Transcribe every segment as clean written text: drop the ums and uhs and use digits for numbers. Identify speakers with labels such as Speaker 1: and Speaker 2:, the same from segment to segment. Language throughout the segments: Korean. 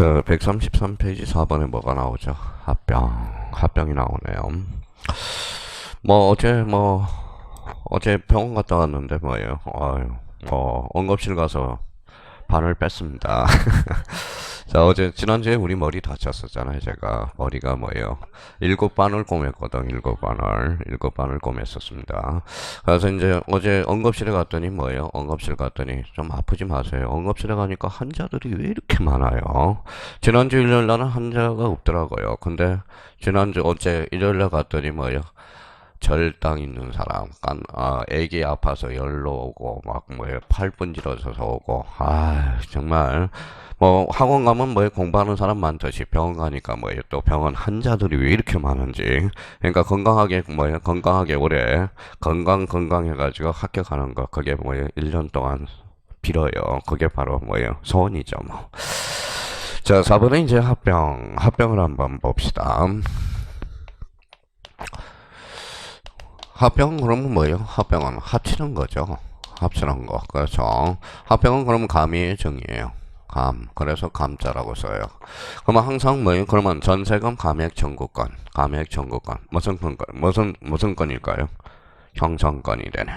Speaker 1: 저 133페이지 4번에 뭐가 나오죠? 합병이 나오네요. 어제 병원 갔다 왔는데 뭐예요? 응급실 가서 바늘 뺐습니다. 자, 지난주에 우리 머리 다쳤었잖아요. 제가 머리가 뭐예요? 7바늘 꼬맸거든. 7바늘 꼬맸었습니다. 그래서 이제 어제 응급실에 갔더니 뭐예요? 응급실 갔더니 좀 아프지 마세요. 응급실에 가니까 환자들이 왜 이렇게 많아요? 지난주 일요일 날은 환자가 없더라고요. 근데 어제 일요일 날 갔더니 뭐예요? 절당 있는 사람, 애기 아파서 열로 오고, 팔 분지러져서 오고, 정말, 학원 가면 공부하는 사람 많듯이 병원 가니까 또 병원 환자들이 왜 이렇게 많은지. 그러니까 건강하게 올해, 건강해가지고 합격하는 거, 그게 1년 동안 빌어요. 그게 바로 소원이죠, 뭐. 자, 4번에 이제 합병을 한번 봅시다. 합병은 그러면 뭐예요? 합병은 합치는 거죠. 합치는 거. 그렇죠. 합병은 그러면 감의 정의예요. 그래서 감자라고 써요. 그러면 항상 뭐예요? 그러면 전세금 감액 청구권. 무슨 건일까요? 형성건이 되네.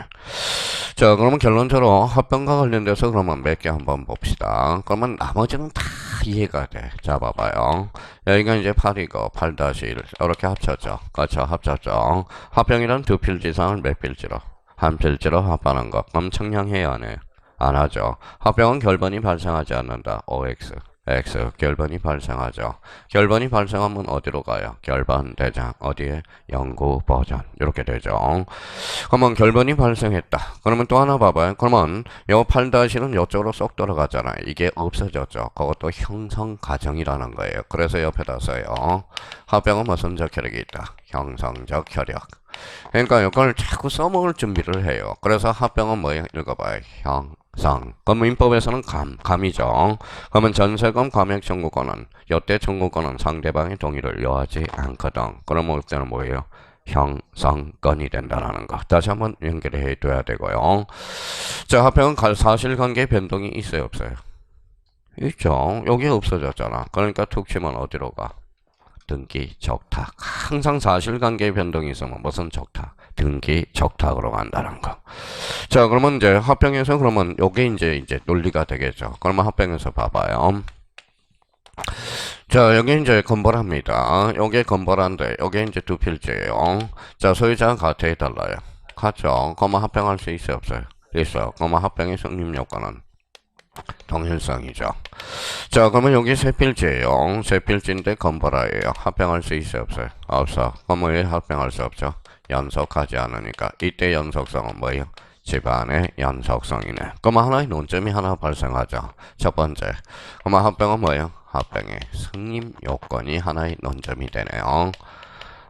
Speaker 1: 자, 그러면 결론적으로 합병과 관련돼서 그러면 몇 개 한번 봅시다. 그러면 나머지는 다 이해가 돼. 자, 봐봐요. 여기가 이제 8이고 8-1 이렇게 합쳤죠. 그렇죠. 합쳤죠. 합병이란 두 필지상을 몇 필지로? 한 필지로 합하는 것. 그럼 청량해야 하네. 안 하죠. 합병은 결번이 발생하지 않는다. OX. 결번이 발생하죠. 결번이 발생하면 어디로 가요? 결번 대장 어디에? 연구 버전 이렇게 되죠. 그러면 결번이 발생했다. 그러면 또 하나 봐봐요. 그러면 요 8-1은 이쪽으로 쏙 들어가잖아요. 이게 없어졌죠. 그것도 형성 과정이라는 거예요. 그래서 옆에다 써요. 합병은 무슨적 혈액이 있다. 형성적 혈액. 그러니까 이걸 자꾸 써먹을 준비를 해요. 그래서 합병은 뭐예요? 읽어봐요. 그럼 민법에서는 감이죠. 그러면 전세금 감액 청구권은 여태 청구권은 상대방의 동의를 요하지 않거든. 그러면 그때는 뭐예요? 형성건이 된다라는 거. 다시 한번 연결해 둬야 되고요. 자, 합병은 사실관계 변동이 있어요, 없어요? 있죠. 여기 없어졌잖아. 그러니까 툭 치면 어디로 가? 등기 적탁. 항상 사실관계 변동이 있으면 무슨 적탁? 등기 적탁으로 간다는 거. 자, 그러면 이제 합병에서 그러면 요게 이제 논리가 되겠죠. 그러면 합병에서 봐봐요. 자, 여기 이제 건벌합니다. 요게 건벌한데 요게 이제 두 필지예요. 자, 소유자가 같아야 달라요. 같죠. 그러면 합병할 수 있어요, 없어요? 있어요. 그러면 합병의 성립 요건은 동일성이죠. 자, 그러면 여기 세 필지예요. 세 필지인데 건벌하예요. 합병할 수 있어요, 없어요? 없어. 그러면 왜 합병할 수 없죠? 연속하지 않으니까. 이때 연속성은 뭐예요? 집안의 연속성이네. 그러면 하나의 논점이 하나 발생하죠. 첫 번째. 그러면 합병은 뭐예요? 합병의 성립 요건이 하나의 논점이 되네요.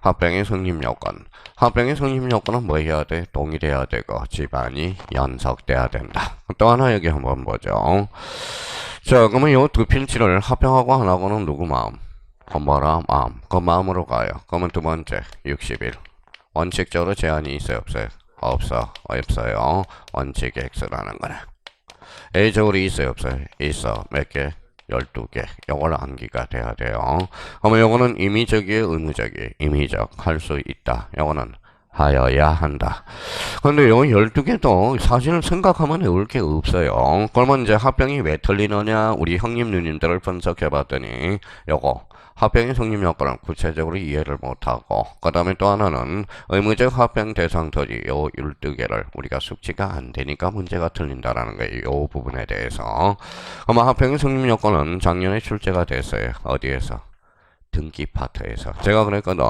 Speaker 1: 합병의 성립 요건. 합병의 성립 요건은 뭐 해야 돼? 동일해야 되고 집안이 연속돼야 된다. 또 하나 여기 한번 보죠. 자, 그러면 요 두 필지를 합병하고 안 하고는 누구 마음? 건보라 마음. 그 마음으로 가요. 그러면 두 번째 60일. 원칙적으로 제한이 있어요, 없어요? 없어요. 원칙 X라는 거네. A적으로 있어요, 없어요? 있어. 몇 개? 12개. 요걸 암기가 돼야 돼요. 그러면 요거는 임의적이에요, 의무적이에요? 임의적. 할 수 있다. 요거는 하여야 한다. 근데 요 12개도 사실 생각하면 외울 게 없어요. 그러면 이제 합병이 왜 틀리느냐? 우리 형님 누님들을 분석해 봤더니 요거 합병의 성립 요건을 구체적으로 이해를 못하고, 그 다음에 또 하나는 의무적 합병 대상 토지 요 12개를 우리가 숙지가 안 되니까 문제가 틀린다라는 거예요. 요 부분에 대해서. 아마 합병의 성립 요건은 작년에 출제가 됐어요. 어디에서? 등기 파트에서. 제가 그랬거든.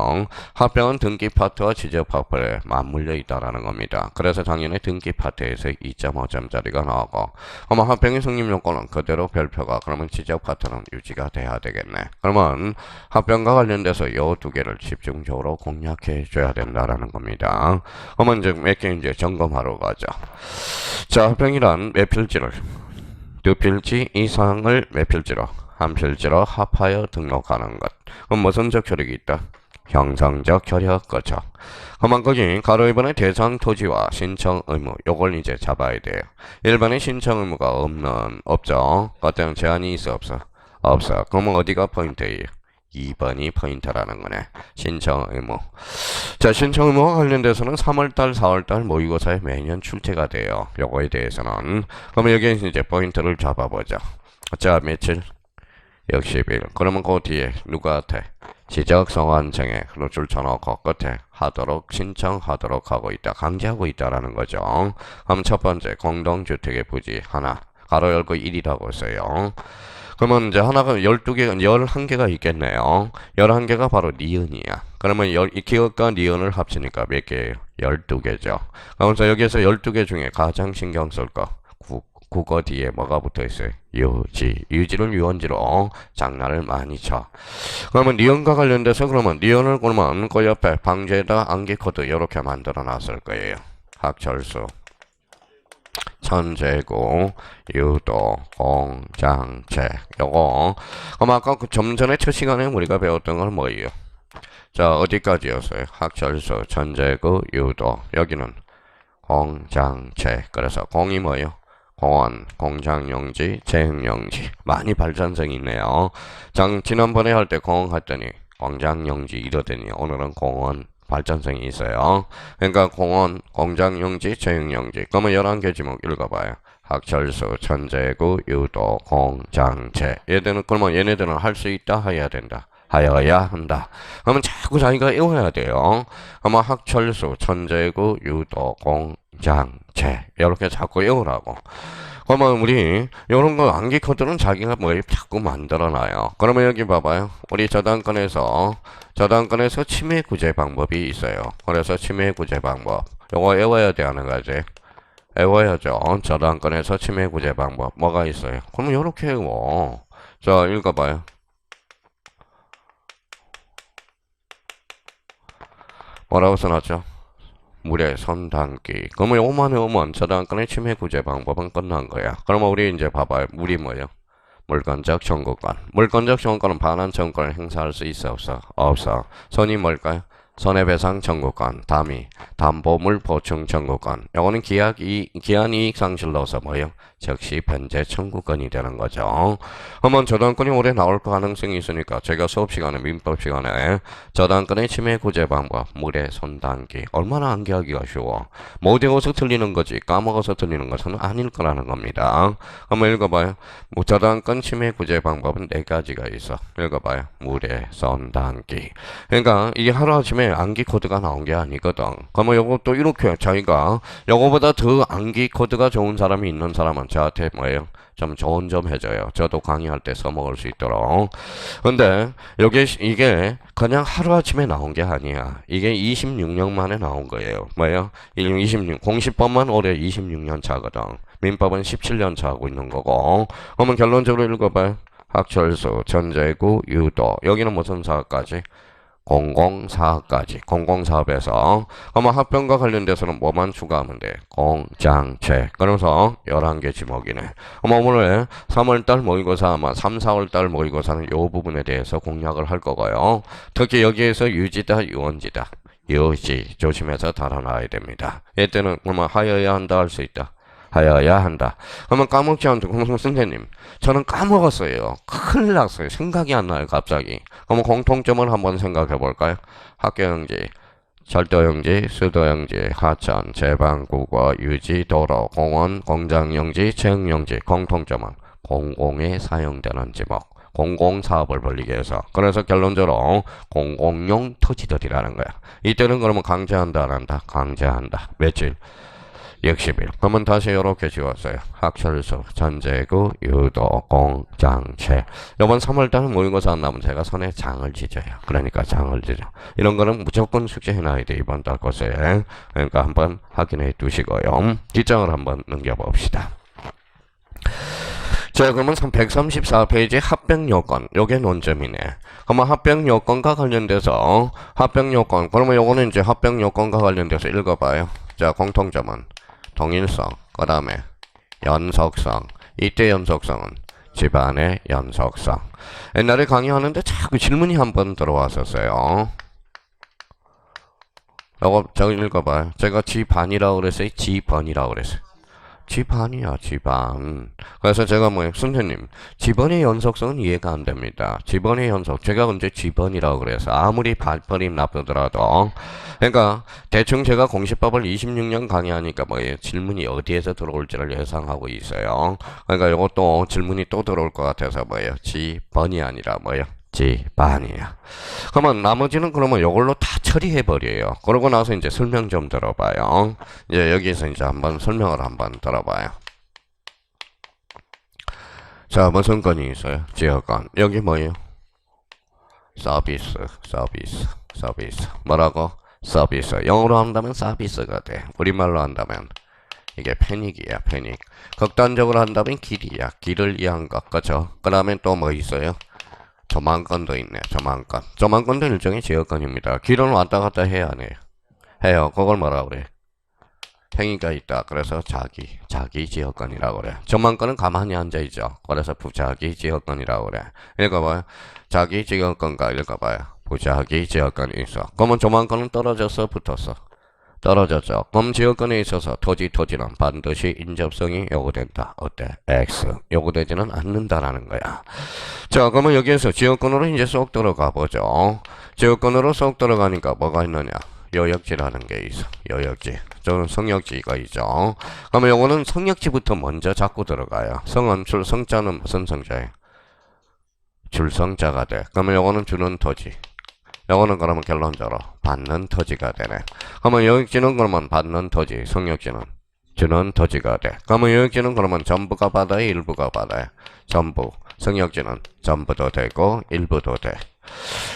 Speaker 1: 합병은 등기 파트와 지적 파트에 맞물려 있다라는 겁니다. 그래서 작년에 등기 파트에서 2.5점짜리가 나오고, 아마 합병의 성립 요건은 그대로 별표가, 그러면 지적 파트는 유지가 돼야 되겠네. 그러면 합병과 관련돼서 이 두 개를 집중적으로 공략해 줘야 된다라는 겁니다. 그러면 이제 몇 개 이제 점검하러 가죠. 자, 합병이란 몇 필지를? 두 필지 이상을 몇 필지로? 한 필지로 합하여 등록하는 것. 그럼 무슨적 혈액이 있다? 형성적 혈액 거죠. 그러면 거기 가로 1번의 대상 토지와 신청 의무 요걸 이제 잡아야 돼요. 1번에 신청 의무가 없죠. 어떤 제한이 있어 없어? 없어. 그러면 어디가 포인트예요? 2번이 포인트라는 거네. 신청 의무. 자, 신청 의무와 관련돼서는 3월달, 4월달 모의고사에 매년 출제가 돼요. 요거에 대해서는. 그러면 여기에 이제 포인트를 잡아보자. 자, 며칠? 60일. 그러면 그 뒤에 누구한테? 지적성환청에 노출 쳐놓고 끝에 하도록 신청하도록 하고 있다. 강제하고 있다라는 거죠. 그럼 첫 번째 공동주택의 부지 하나. 가로 열고 1이라고 써요. 그러면 이제 하나가 12개, 11개가 있겠네요. 11개가 바로 니은이야. 그러면 이 기억과 니은을 합치니까 몇 개예요? 12개죠. 그러면서 여기에서 12개 중에 가장 신경 쓸 거. 국어 뒤에 뭐가 붙어 있어요? 유지. 유지를 유언지로 장난을 많이 쳐. 그러면 니은과 관련돼서 그러면 니은을 그러면 그 옆에 방지에다 암기 코드 이렇게 만들어 놨을 거예요. 학철수. 천재고, 유도, 공장책. 요거. 그럼 아까 좀 전에 첫 시간에 우리가 배웠던 건 뭐예요? 자, 어디까지였어요? 학철수, 천재고, 유도. 여기는 공장책. 그래서 공이 뭐예요? 공원, 공장용지, 재흥용지. 많이 발전성이 있네요. 지난번에 할 때 공원 했더니 공장용지 이러더니 오늘은 공원 발전성이 있어요. 그러니까 공원, 공장용지, 재흥용지. 그러면 11개 지목 읽어봐요. 학철수, 천재구, 유도, 공장체. 얘들은 그러면 얘네들은 할 수 있다, 해야 된다. 하여야 한다. 그러면 자꾸 자기가 외워야 돼요. 그러면 학철수, 천재구, 유도, 공장체. 이렇게 자꾸 외우라고. 그러면 우리 이런 거 암기 코드는 자기가 뭐 자꾸 만들어놔요. 그러면 여기 봐봐요. 우리 저당권에서 침해 구제 방법이 있어요. 그래서 침해 구제 방법. 요거 외워야 되는 거지. 외워야죠. 저당권에서 침해 구제 방법. 뭐가 있어요? 그러면 요렇게 외워. 자, 읽어봐요. 뭐라고 써놨죠? 물에 손 담기. 그러면 요만 외우면 저당권의 침해 구제 방법은 끝난 거야. 그러면 우리 이제 봐봐요. 물이 뭐예요? 물권적 청구권. 물권적 청구권은 반환 청구권을 행사할 수 있어 없어? 없어. 손이 뭘까요? 손해배상 청구권. 담이 담보물 보충 청구권. 요거는 기한 이익 상실로서 뭐예요? 즉시 변제 청구권이 되는 거죠. 그러면 저당권이 올해 나올 가능성이 있으니까 제가 수업 시간에 민법 시간에 저당권의 침해 구제 방법 물에 손 담기 얼마나 암기하기가 쉬워. 못 외워서 틀리는 거지 까먹어서 틀리는 것은 아닐 거라는 겁니다. 한번 읽어봐요. 저당권 침해 구제 방법은 4가지가 있어. 읽어봐요. 물에 손 담기. 그러니까 이게 하루아침에 암기 코드가 나온 게 아니거든. 그러면 요것도 이렇게 자기가 요거보다 더 암기 코드가 좋은 사람이 있는 사람은 저한테 뭐예요? 좀 좋은 점 해줘요. 저도 강의할 때 써먹을 수 있도록. 근데 이게 그냥 하루아침에 나온 게 아니야. 이게 26년 만에 나온 거예요. 뭐예요? 공시법만 올해 26년 차거든. 민법은 17년 차 하고 있는 거고. 그러면 결론적으로 읽어봐요. 학철수, 천재구, 유도. 여기는 무슨 사업까지? 공공사업까지. 공공사업에서 그러면 합병과 관련돼서는 뭐만 추가하면 돼? 공장체. 그러면서 11개 지목이네. 그러면 오늘 3월달 모의고사 아마 3, 4월달 모의고사는 이 부분에 대해서 공략을 할 거고요. 특히 여기에서 유지다, 유언지다. 유지 조심해서 달아놔야 됩니다. 이때는 그러면 하여야 한다 할 수 있다. 하여야 한다. 그러면 까먹지 않고 선생님 저는 까먹었어요. 큰일 났어요. 생각이 안 나요 갑자기. 그러면 공통점을 한번 생각해 볼까요? 학교용지, 철도용지, 수도용지, 하천, 제방국어, 유지, 도로, 공원, 공장용지, 체육용지. 공통점은 공공에 사용되는 지목. 공공사업을 벌리기 위해서. 그래서 결론적으로 공공용 토지들이라는 거야. 이때는 그러면 강제한다 안 한다? 강제한다. 며칠? 60일. 그러면 다시 이렇게 지웠어요. 학철수, 천재구, 유도, 공장체. 이번 3월달은 모의고사 안 나면 제가 손에 장을 지져요. 그러니까 장을 지져. 이런 거는 무조건 숙제해놔야 돼. 이번 달 것에. 그러니까 한번 확인해 두시고요. 기장을 한번 넘겨봅시다. 자, 그러면 134페이지 합병요건. 요게 논점이네. 그러면 합병요건과 관련돼서 합병요건. 그러면 요거는 이제 합병요건과 관련돼서 읽어봐요. 자, 공통점은 동일성, 그 다음에 연속성. 이때 연속성은 집안의 연속성. 옛날에 강의하는데 자꾸 질문이 한 번 들어왔었어요. 요거 저기 읽어봐요. 제가 지반이라고 그랬어요? 지번이라고 그랬어요? 지반이야, 지반. 그래서 제가 뭐, 선생님, 지번의 연속성은 이해가 안 됩니다. 지번의 연속, 제가 언제 지번이라고 그래서 아무리 발버림 나쁘더라도, 그러니까 대충 제가 공시법을 26년 강의하니까 뭐예요? 질문이 어디에서 들어올지를 예상하고 있어요. 그러니까 이것도 질문이 또 들어올 것 같아서 뭐예요? 지번이 아니라 뭐예요? 지반이야. 그러면 나머지는 그러면 이걸로 다 처리해버려요. 그러고 나서 이제 설명 좀 들어봐요. 이제 여기서 이제 한번 설명을 한번 들어봐요. 자, 무슨 건이 있어요? 지역건. 여기 뭐예요? 서비스. 뭐라고? 서비스. 영어로 한다면 서비스가 돼. 우리말로 한다면 이게 패닉이야, 패닉. 극단적으로 한다면 길이야. 길을 이해한 것. 그죠? 그 다음에 또 뭐 있어요? 조만건도 있네. 조만건. 조만건도 일종의 지역건입니다. 길은 왔다 갔다 해야 안 해요? 해요. 그걸 뭐라 그래? 행위가 있다. 그래서 자기 지역건이라고 그래. 조만건은 가만히 앉아있죠. 그래서 부자기 지역건이라고 그래. 읽어봐요. 자기 지역건가 읽어봐요. 부자기 지역건이 있어. 그러면 조만건은 떨어졌어, 붙었어? 떨어졌죠. 그럼 지역건에 있어서 토지는 반드시 인접성이 요구된다. 어때? X. 요구되지는 않는다라는 거야. 자, 그러면 여기에서 지역건으로 이제 쏙 들어가 보죠. 지역건으로 쏙 들어가니까 뭐가 있느냐? 여역지라는 게 있어. 여역지. 저는 성역지가 있죠. 그러면 요거는 성역지부터 먼저 잡고 들어가요. 성은 성자는 무슨 성자예요? 줄성자가 돼. 그러면 요거는 주는 토지. 요거는 그러면 결론적으로 받는 토지가 되네. 그러면 여역지는 그러면 받는 토지, 성역지는 주는 토지가 돼. 그러면 여역지는 그러면 전부가 받아요, 일부가 받아요? 전부. 성역지는 전부도 되고 일부도 돼.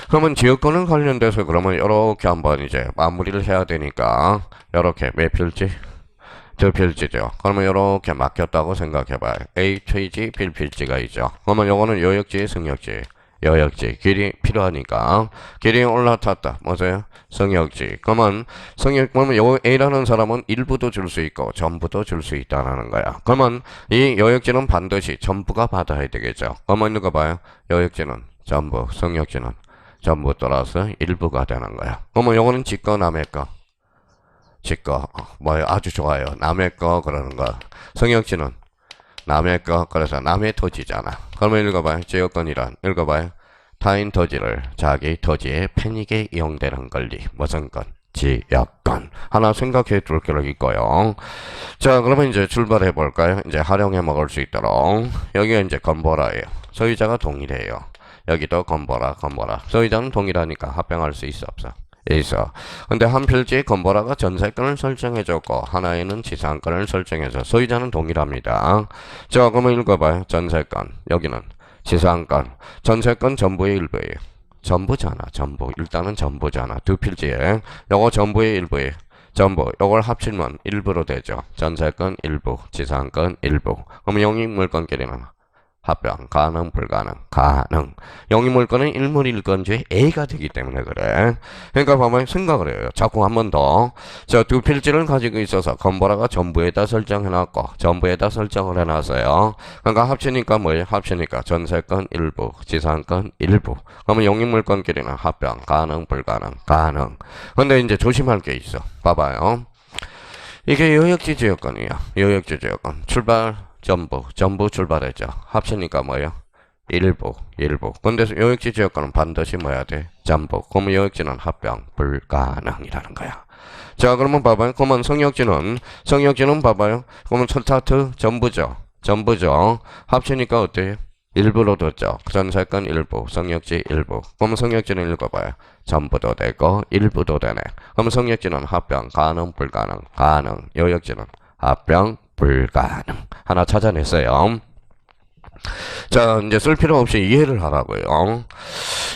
Speaker 1: 그러면 지역권은 관련돼서 그러면 이렇게 한번 이제 마무리를 해야 되니까 이렇게 몇 필지? 두 필지죠. 그러면 이렇게 맡겼다고 생각해봐요. A 최지 필지가 있죠. 그러면 요거는 여역지, 성역지. 여역지 길이 필요하니까 길이 올라탔다. 뭐세요? 성역지. 그러면 요 A라는 사람은 일부도 줄 수 있고 전부도 줄 수 있다는 거야. 그러면 이 여역지는 반드시 전부가 받아야 되겠죠. 그러면 이거 봐요. 여역지는 전부, 성역지는 전부 따라서 일부가 되는 거야. 그러면 요거는 지거 남의 거. 지거 뭐예요? 아주 좋아요. 남의 거 그러는 거. 성역지는 남의 거, 그래서 남의 토지잖아. 그러면 읽어봐요. 지역권이란, 읽어봐요. 타인 토지를 자기 토지의 편익에 이용되는 권리. 무슨 건? 지역권. 하나 생각해 둘 필요가 있고요. 자, 그러면 이제 출발해 볼까요? 이제 활용해 먹을 수 있도록. 여기가 이제 건보라예요. 소유자가 동일해요. 여기도 건보라. 소유자는 동일하니까 합병할 수 있어, 없어? 있어. 근데 한 필지에 건보라가 전세권을 설정해줬고 하나에는 지상권을 설정해서 소유자는 동일합니다. 자, 그러면 읽어봐요. 전세권. 여기는 지상권. 전세권 전부의 일부예요. 전부잖아. 전부. 일단은 전부잖아. 두 필지에. 요거 전부의 일부예요. 전부. 요걸 합치면 일부로 되죠. 전세권 일부, 지상권 일부. 그럼 영입물권끼리는 합병, 가능, 불가능, 가능. 영입물건은 일물일건주의 A가 되기 때문에 그래. 그러니까 봐봐요. 생각을 해요. 자꾸 한 번 더. 자, 두 필지를 가지고 있어서 건보라가 전부에다 설정해놨고 전부에다 설정을 해놨어요. 그러니까 합치니까 뭐예요? 합치니까 전세권 일부, 지상권 일부. 그러면 영입물건끼리는 합병, 가능, 불가능, 가능. 근데 이제 조심할 게 있어. 봐봐요. 이게 여역지 지역권이야. 여역지 지역권. 출발. 전부 출발했죠. 합치니까 뭐예요? 일부. 근데 여역지 지역권은 반드시 뭐야 돼? 전부. 그러면 여역지는 합병 불가능이라는 거야. 자, 그러면 봐봐요. 그러면 성역지는 봐봐요. 그러면 스타트 전부죠. 합치니까 어때요? 일부로 뒀죠. 전세권 일부, 성역지 일부. 그러면 성역지는 읽어봐요. 전부도 되고 일부도 되네. 그러면 성역지는 합병 가능, 불가능, 가능. 여역지는 합병 불가능. 하나 찾아냈어요. 자, 이제 쓸 필요 없이 이해를 하라고요.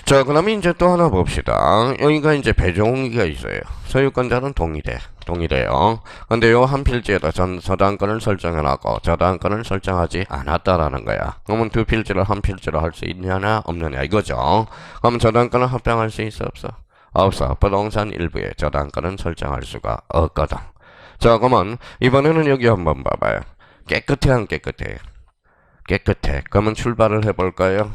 Speaker 1: 자, 그 다음에 이제 또 하나 봅시다. 여기가 이제 배종이가 있어요. 소유권자는 동일해요. 근데 요 한 필지에다 저당권을 설정해놨고 저당권을 설정하지 않았다라는 거야. 그러면 두 필지를 한 필지로 할 수 있느냐 없느냐 이거죠. 그럼 저당권을 합병할 수 있어 없어? 없어. 부동산 일부에 저당권은 설정할 수가 없거든. 자, 그러면 이번에는 여기 한번 봐봐요. 깨끗해 안 깨끗해? 깨끗해. 그러면 출발을 해볼까요?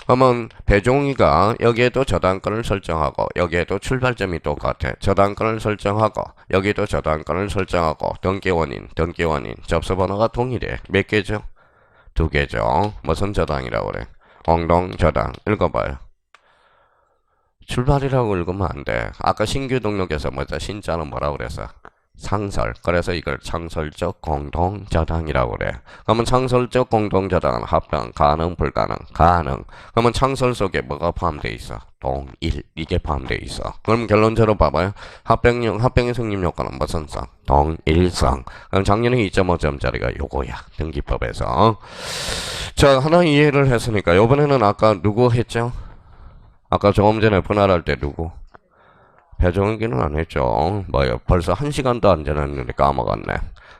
Speaker 1: 그러면 배종이가 여기에도 저당권을 설정하고 여기에도 출발점이 똑같아. 저당권을 설정하고 여기도 저당권을 설정하고 등기원인, 접수번호가 동일해. 몇 개죠? 두 개죠. 무슨 저당이라고 그래? 공동저당. 읽어봐요. 출발이라고 읽으면 안 돼. 아까 신규 등록에서 뭐죠? 신자는 뭐라고 그랬어? 상설. 그래서 이걸 창설적 공동저당이라고 그래. 그러면 창설적 공동저당은 합병, 가능, 불가능, 가능. 그러면 창설 속에 뭐가 포함되어 있어? 동일. 이게 포함되어 있어. 그럼 결론적으로 봐봐요. 합병의 성립 요건은 무슨 성? 동일성. 그럼 작년에 2.5점짜리가 요거야. 등기법에서. 자, 하나 이해를 했으니까 요번에는 아까 누구 했죠? 아까 조금 전에 분할할 때 누구? 배정기는 안 했죠. 뭐요? 벌써 1시간도 안 지났는데 까먹었네.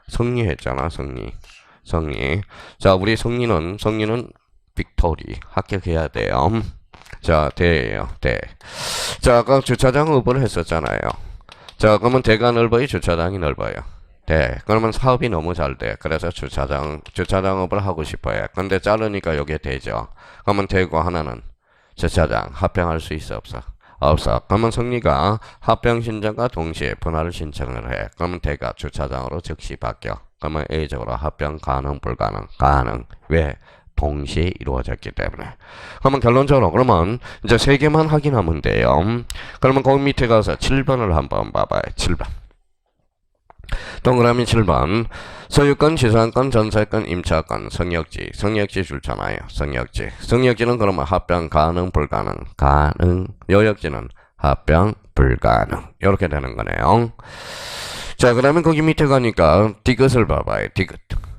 Speaker 1: 승리 했잖아, 승리. 자, 우리 승리는 빅토리. 합격해야 돼요. 자, 대예요, 대. 자, 아까 주차장 업을 했었잖아요. 자, 그러면 대가 넓어요, 주차장이 넓어요? 대. 그러면 사업이 너무 잘 돼. 그래서 주차장업을 하고 싶어요. 근데 자르니까 요게 되죠. 그러면 대고 하나는 주차장 합병할 수 있어, 없어? 없어. 그러면 승리가 합병 신청과 동시에 분할을 신청을 해. 그러면 대가 주차장으로 즉시 바뀌어. 그러면 A적으로 합병 가능, 불가능? 가능. 왜? 동시에 이루어졌기 때문에. 그러면 결론적으로 그러면 이제 세 개만 확인하면 돼요. 그러면 거기 밑에 가서 7번을 한번 봐봐요. 7번. 동그라미 7번. 소유권, 지상권, 전세권, 임차권, 성역지 줄잖아요. 성역지는 그러면 합병 가능, 불가능? 가능. 요역지는 합병, 불가능. 이렇게 되는 거네요. 자, 그 다음에 거기 밑에 가니까 디귿을 봐봐요. 디귿.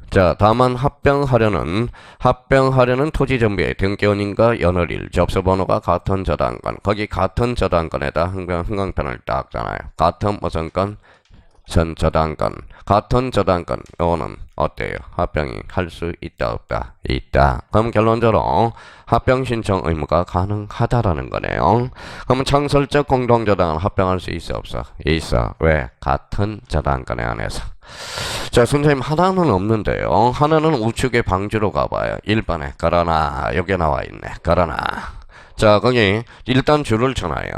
Speaker 1: 자, 다만 합병하려는 토지정비의 등기원인과 연월일, 접수번호가 같은 저당권. 거기 같은 저당권에다 흥강편을 딱 잖아요. 같은 무슨 건? 저당권. 같은 저당권. 요거는 어때요? 합병이 할 수 있다, 없다? 있다. 그럼 결론적으로 합병 신청 의무가 가능하다라는 거네요. 그러면 창설적 공동저당은 합병할 수 있어, 없어? 있어. 왜? 같은 저당권에 안에서. 자, 선생님 하나는 없는데요. 하나는 우측의 방주로 가봐요. 1번에 그러나 여기 나와 있네. 그러나 자, 거기 일단 줄을 쳐놔요.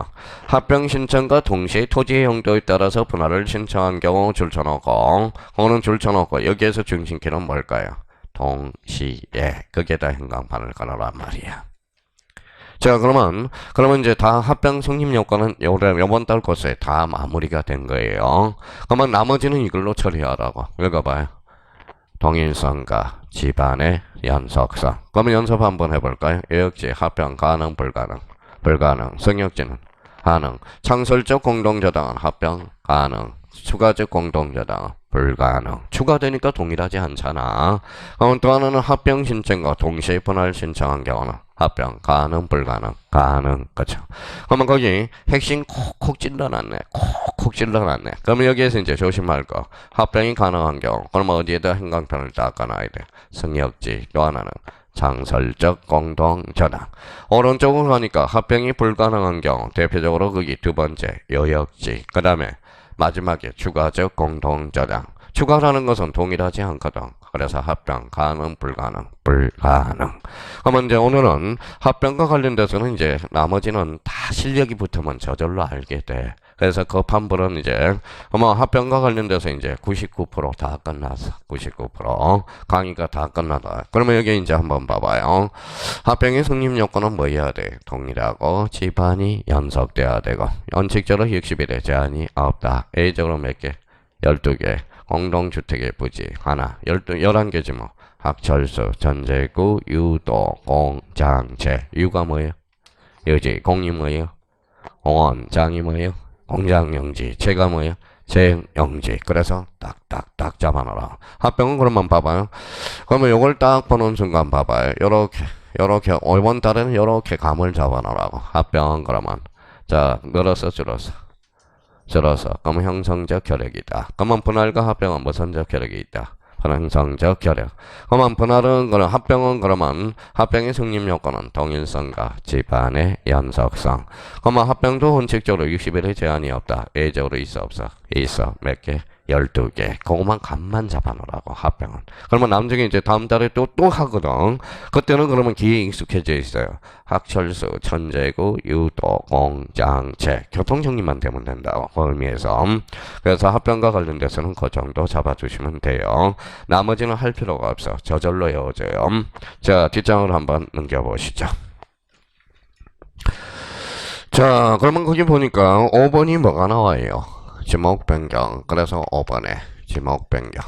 Speaker 1: 합병 신청과 동시에 토지의 용도에 따라서 분할을 신청한 경우 줄 쳐놓고, 그거는 줄 쳐놓고 여기에서 중심키는 뭘까요? 동시에. 거기에다 행강판을 걸어란 말이야. 자, 그러면 이제 다 합병 성립 요건은 요번 달 코스에 다 마무리가 된 거예요. 그러면 나머지는 이걸로 처리하라고. 읽어봐요. 동일성과 집안의 연속성. 그러면 연습 한번 해볼까요? 요역지 합병 가능, 불가능? 불가능. 성역지는 가능. 창설적 공동저당은 합병 가능. 추가적 공동저당은 불가능. 추가되니까 동일하지 않잖아. 그럼 또 하나는 합병 신청과 동시에 분할 신청한 경우는 합병 가능, 불가능? 가능. 그쵸? 그러면 거기 핵심 콕콕 찔러놨네. 콕콕 찔러놨네. 그러면 여기에서 이제 조심할 거. 합병이 가능한 경우. 그러면 어디에다 행강편을 닦아놔야 돼? 성역지. 또 하나는 창설적 공동저당. 오른쪽으로 가니까 합병이 불가능한 경우. 대표적으로 거기 두 번째 요역지. 그 다음에 마지막에 추가적 공동저당. 추가라는 것은 동일하지 않거든. 그래서 합병 가능, 불가능? 불가능. 그러면 이제 오늘은 합병과 관련돼서는 이제 나머지는 다 실력이 붙으면 저절로 알게 돼. 그래서 급한불은 이제 합병과 관련돼서 이제 99%다 끝났어. 99% 강의가 다 끝나다. 그러면 여기 이제 한번 봐봐요. 합병의 성립 요건은 뭐 해야 돼? 동일하고 집안이 연속돼야 되고 원칙적으로 60일에 제한이 없다. A적으로 몇 개? 12개. 공동주택의 부지 하나. 11개지 뭐. 학철수, 전제구, 유도, 공장체. 유가 뭐예요? 여지. 공이 뭐예요? 공원. 장이 뭐예요? 공장용지. 제가 뭐예요? 제용지. 그래서 딱딱딱 잡아놔라. 합병은 그러면 봐봐요. 그러면 요걸 딱 보는 순간 봐봐요. 요렇게 이번 달에는 요렇게 감을 잡아놓으라고. 합병은 그러면 자 늘어서 줄어서 그러면 형성적 결핵이다. 그러면 분할과 합병은 무슨적 결핵이 있다. 형성적 결핵. 그러면 분할은 합병은 그러면 합병의 성립 요건은 동일성과 집안의 연속성. 그러면 합병도 원칙적으로 60일의 제한이 없다. A적으로 있어, 없어? 있어. 몇 개? 12개. 그것만 간만 잡아놓으라고, 합병은. 그러면 나중에 이제 다음 달에 또 하거든. 그때는 그러면 기에 익숙해져 있어요. 학철수, 천재구, 유도, 공장체. 교통정리만 되면 된다고, 그 의미에서. 그래서 합병과 관련돼서는 그 정도 잡아주시면 돼요. 나머지는 할 필요가 없어. 저절로 외워져요. 자, 뒷장으로 한번 넘겨보시죠. 자, 그러면 거기 보니까 5번이 뭐가 나와요? 지목 변경. 그래서 5번에 지목 변경.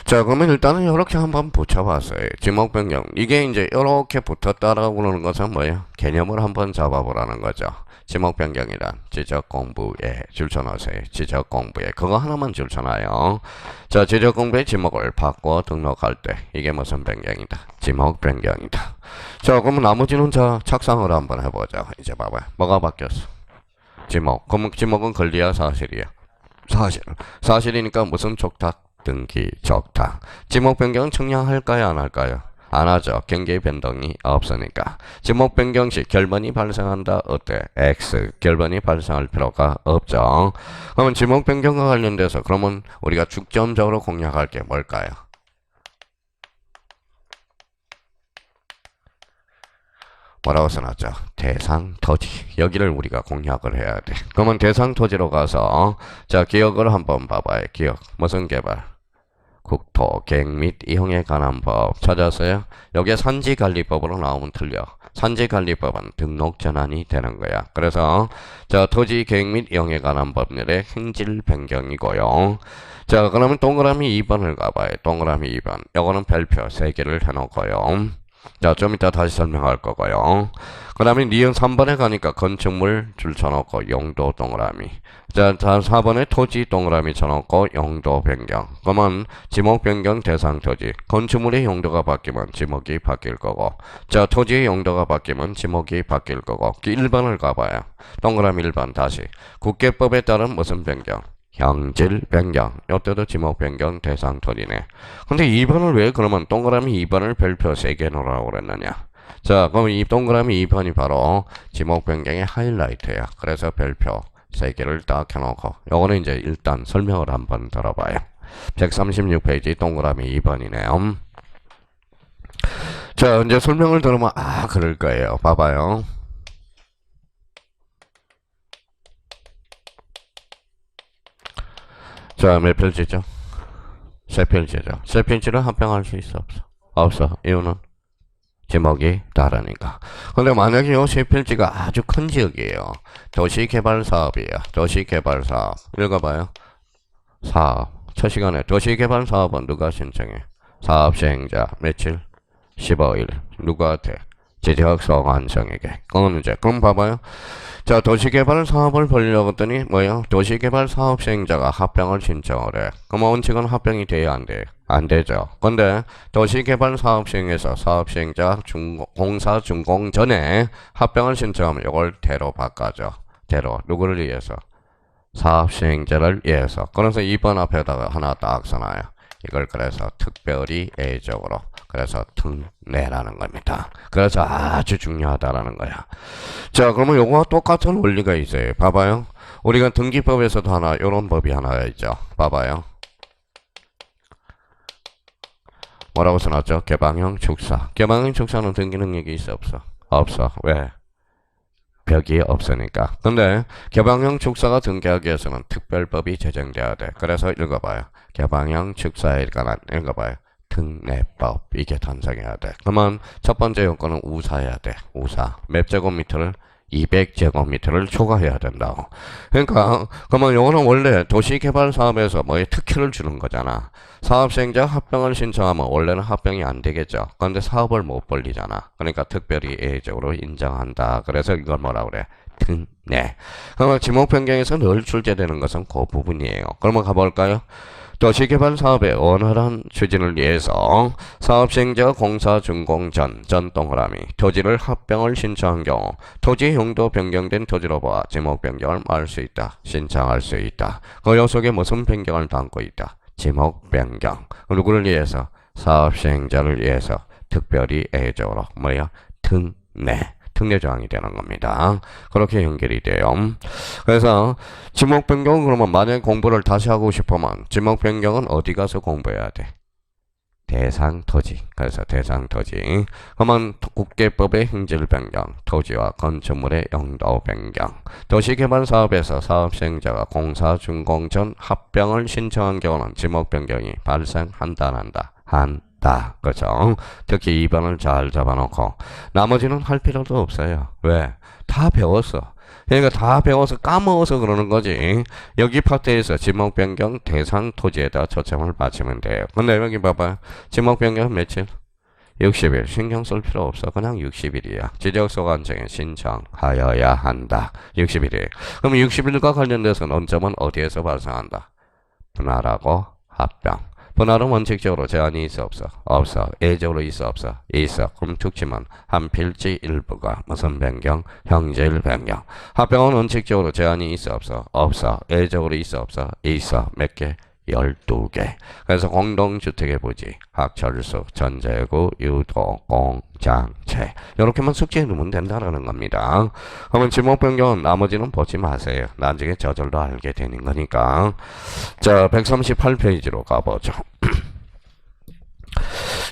Speaker 1: 자, 그러면 일단은 이렇게 한번 붙여봤어요. 지목 변경. 이게 이제 이렇게 붙었다라고 그러는 것은 뭐예요? 개념을 한번 잡아보라는 거죠. 지목 변경이란 지적 공부에 줄쳐놓으세요. 지적 공부에 그거 하나만 줄쳐놔요. 자, 지적 공부의 지목을 바꿔 등록할 때 이게 무슨 변경이다? 지목 변경이다. 자, 그러면 나머지는 자 착상을 한번 해보자. 이제 봐봐요. 뭐가 바뀌었어? 지목. 그러면 지목은 권리야, 사실이야? 사실. 사실이니까 무슨 족탁? 등기 적탁. 지목 변경은 청량할까요, 안 할까요? 안 하죠. 경계 변동이 없으니까. 지목 변경 시 결번이 발생한다. 어때? X. 결번이 발생할 필요가 없죠. 그러면 지목 변경과 관련돼서 그러면 우리가 중점적으로 공략할 게 뭘까요? 뭐라고 써놨죠? 대상 토지. 여기를 우리가 공략을 해야 돼. 그러면 대상 토지로 가서 자, 기억을 한번 봐봐요. 기억. 무슨 개발? 국토, 계획 및 이용에 관한 법 찾았어요? 여기에 산지관리법으로 나오면 틀려. 산지관리법은 등록 전환이 되는 거야. 그래서 자, 토지 계획 및 이용에 관한 법률의 행질 변경이고요. 자, 그러면 동그라미 2번을 가봐요. 동그라미 2번. 요거는 별표 3개를 해놓고요. 자, 좀 이따 다시 설명할 거고요. 그 다음에 니은 3번에 가니까 건축물 줄 쳐놓고 용도 동그라미. 자, 4번에 토지 동그라미 쳐놓고 용도 변경. 그러면 지목 변경 대상 토지. 건축물의 용도가 바뀌면 지목이 바뀔 거고. 자, 토지의 용도가 바뀌면 지목이 바뀔 거고. 1번을 가봐요. 동그라미 1번 다시. 국계법에 따른 무슨 변경? 형질 변경. 이때도 지목 변경 대상 토지네. 근데 2번을 왜 그러면 동그라미 2번을 별표 3개 놓으라고 그랬느냐? 자, 그럼 이 동그라미 2번이 바로 지목 변경의 하이라이트야. 그래서 별표 3개를 딱 해놓고 요거는 이제 일단 설명을 한번 들어봐요. 136페이지 동그라미 2번이네요. 자, 이제 설명을 들으면 그럴 거예요. 봐봐요. 자, 몇 필지죠? 세 필지죠. 세 필지를 합병할 수 있어, 없어? 없어. 이유는 지목이 다르니까. 근데 만약에 이 세 필지가 아주 큰 지역이에요. 도시개발사업이에요. 도시개발사업. 읽어봐요. 사업. 첫 시간에 도시개발사업은 누가 신청해? 사업시행자. 며칠? 15일. 누구한테? 지적소관청에게. 그건 이제 그럼 봐봐요. 자, 도시개발 사업을 벌려고 했더니 뭐예요? 도시개발 사업 시행자가 합병을 신청을 해. 그럼 원칙은 합병이 돼야 안 돼? 안 되죠. 근데 도시개발 사업 시행에서 사업 시행자 공사 준공 전에 합병을 신청하면 이걸 대로 바꿔줘. 대로. 누구를 위해서? 사업 시행자를 위해서. 그래서 2번 앞에다가 하나 딱 써놔요. 이걸 그래서 특별히 예외적으로. 그래서 특례라는 겁니다. 그래서 아주 중요하다라는 거야. 자, 그러면 요거와 똑같은 원리가 있어요. 봐봐요. 우리가 등기법에서도 하나, 요런 법이 하나 있죠. 봐봐요. 뭐라고 써놨죠? 개방형 축사. 개방형 축사는 등기 능력이 있어, 없어? 없어. 왜? 벽이 없으니까. 근데 개방형 축사가 등기하기 위해서는 특별법이 제정돼야 돼. 그래서 읽어봐요. 개방형 축사에 관한 읽어봐요. 특례법. 이게 탄생해야 돼. 그러면 첫 번째 요건은 우사해야 돼. 우사. 몇 제곱미터를? 200제곱미터를 초과해야 된다고. 그러니까 그러면 요거는 원래 도시개발 사업에서 뭐에 특혜를 주는 거잖아. 사업시행자 합병을 신청하면 원래는 합병이 안 되겠죠. 그런데 사업을 못 벌리잖아. 그러니까 특별히 예외적으로 인정한다. 그래서 이걸 뭐라 그래? 특례. 그러면 지목 변경에서 늘 출제되는 것은 그 부분이에요. 그러면 가볼까요? 도시개발 사업의 원활한 추진을 위해서 사업시행자가 공사 준공 전 동그라미 토지를 합병을 신청한 경우 토지 용도 변경된 토지로 봐 지목 변경을 할 수 있다. 신청할 수 있다. 그 요속에 무슨 변경을 담고 있다. 지목 변경. 누구를 위해서? 사업시행자를 위해서 특별히 예외적으로 뭐야? 특례. 특례조항이 되는 겁니다. 그렇게 연결이 돼요. 그래서 지목 변경은 그러면 만약에 공부를 다시 하고 싶으면 지목 변경은 어디 가서 공부해야 돼? 대상 토지. 그래서 대상 토지. 그러면 국계법의 행질 변경, 토지와 건축물의 용도 변경. 도시개발 사업에서 사업 시행자가 공사 준공 전 합병을 신청한 경우는 지목 변경이 발생한다, 한다. 그죠? 특히 2번을 잘 잡아놓고 나머지는 할 필요도 없어요. 왜? 다 배웠어. 그러니까 다 배워서 까먹어서 그러는 거지. 여기 파트에서 지목 변경 대상 토지에다 초점을 맞추면 돼요. 근데 여기 봐봐요. 지목 변경 며칠? 60일. 신경 쓸 필요 없어. 그냥 60일이야. 지적소관청에 신청하여야 한다. 60일이에요. 그럼 60일과 관련돼서 논점은 어디에서 발생한다? 분할하고 합병. 분할은 원칙적으로 제한이 있어 없어? 없어. 예적으로 있어 없어? 있어. 그럼 특징은 한 필지 일부가 무슨 변경? 형질 변경. 합병은 원칙적으로 제한이 있어 없어? 없어. 예적으로 있어 없어? 있어. 몇 개? 12개. 그래서 공동주택의 부지, 학철수, 전재구, 유도, 공장체 이렇게만 숙지해 두면 된다라는 겁니다. 그러면 지목 변경은 나머지는 보지 마세요. 나중에 저절로 알게 되는 거니까. 자, 138페이지로 가보죠.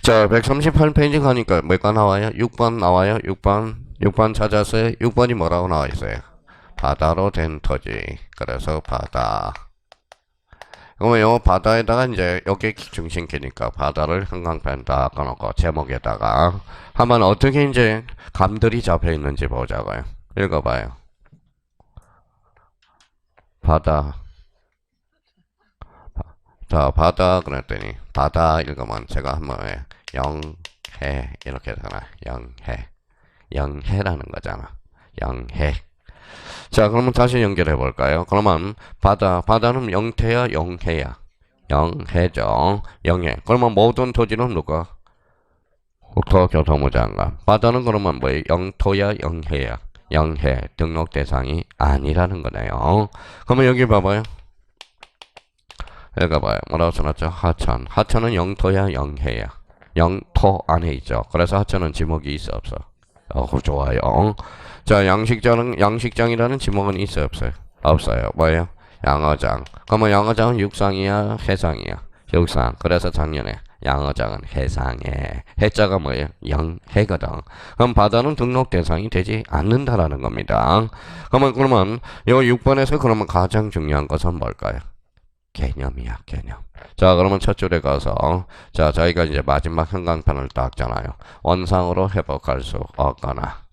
Speaker 1: 자, 138페이지 가니까 뭐가 나와요? 6번 나와요. 6번 찾았어요. 6번이 뭐라고 나와 있어요? 바다로 된 토지. 그래서 바다. 그러면 요 바다에다가 이제 여기 중심기니까 바다를 형광펜 딱 꺼놓고 제목에다가 한번 어떻게 이제 감들이 잡혀 있는지 보자고요. 읽어봐요. 바다. 자, 바다 그랬더니 바다 읽으면 제가 한번 영해 이렇게 되잖아. 영해라는 거잖아. 영해. 자, 그러면 다시 연결해 볼까요? 그러면 바다는 영태야, 영해야? 영해죠. 영해. 그러면 모든 토지는 누가? 국토교통부 장관. 바다는 그러면 뭐예요? 영토야, 영해야? 영해. 등록 대상이 아니라는 거네요. 그러면 여기 봐봐요. 읽어봐요. 뭐라고 써놨죠? 하천. 하천은 영토야, 영해야? 영토 안에 있죠. 그래서 하천은 지목이 있어 없어? 좋아요. 자, 양식장이라는 지목은 있어요, 없어요? 없어요. 뭐예요? 양어장. 그러면 양어장은 육상이야, 해상이야? 육상. 그래서 작년에 양어장은 해상에. 해자가 뭐예요? 영해거든. 그럼 바다는 등록 대상이 되지 않는다라는 겁니다. 그러면 요 6번에서 그러면 가장 중요한 것은 뭘까요? 개념이야, 개념. 자, 그러면 첫 줄에 가서 자, 저희가 이제 마지막 형광펜을 닦잖아요. 원상으로 회복할 수 없거나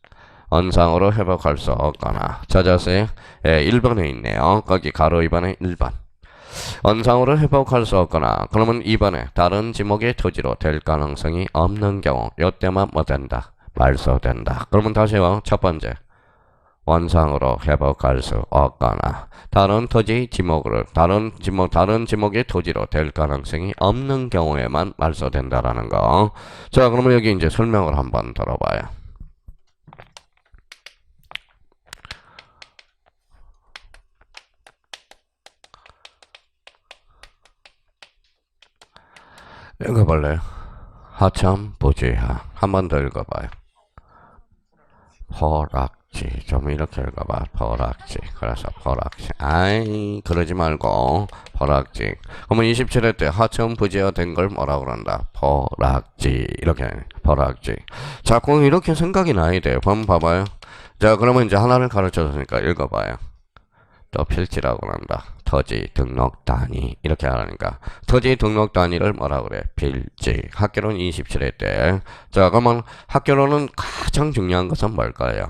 Speaker 1: 원상으로 회복할 수 없거나 찾았어요? 예, 1번에 있네요. 거기 가로 2번에 1번. 원상으로 회복할 수 없거나 그러면 2번에 다른 지목의 토지로 될 가능성이 없는 경우 요때만 뭐 된다? 말소된다. 그러면 다시 첫 번째. 원상으로 회복할 수 없거나 다른 토지 지목으로 다른 지목의 토지로 될 가능성이 없는 경우에만 말소된다라는 거. 자, 그러면 여기 이제 설명을 한번 들어봐요. 읽어볼래요? 하천 부지하. 한 번 더 읽어봐요. 포락지. 좀 이렇게 읽어봐. 포락지. 그래서 포락지. 아이, 그러지 말고 포락지. 그러면 27회 때 하천 부지하 된 걸 뭐라 그런다? 포락지. 이렇게 포락지. 자꾸 이렇게 생각이 나야 돼요. 한번 봐봐요. 자, 그러면 이제 하나를 가르쳐줬으니까 읽어봐요. 또 필지라고 한다. 토지 등록 단위 이렇게 하라니까 토지 등록 단위를 뭐라 그래? 필지. 학교로는 27회 때. 자, 그러면 학교로는 가장 중요한 것은 뭘까요?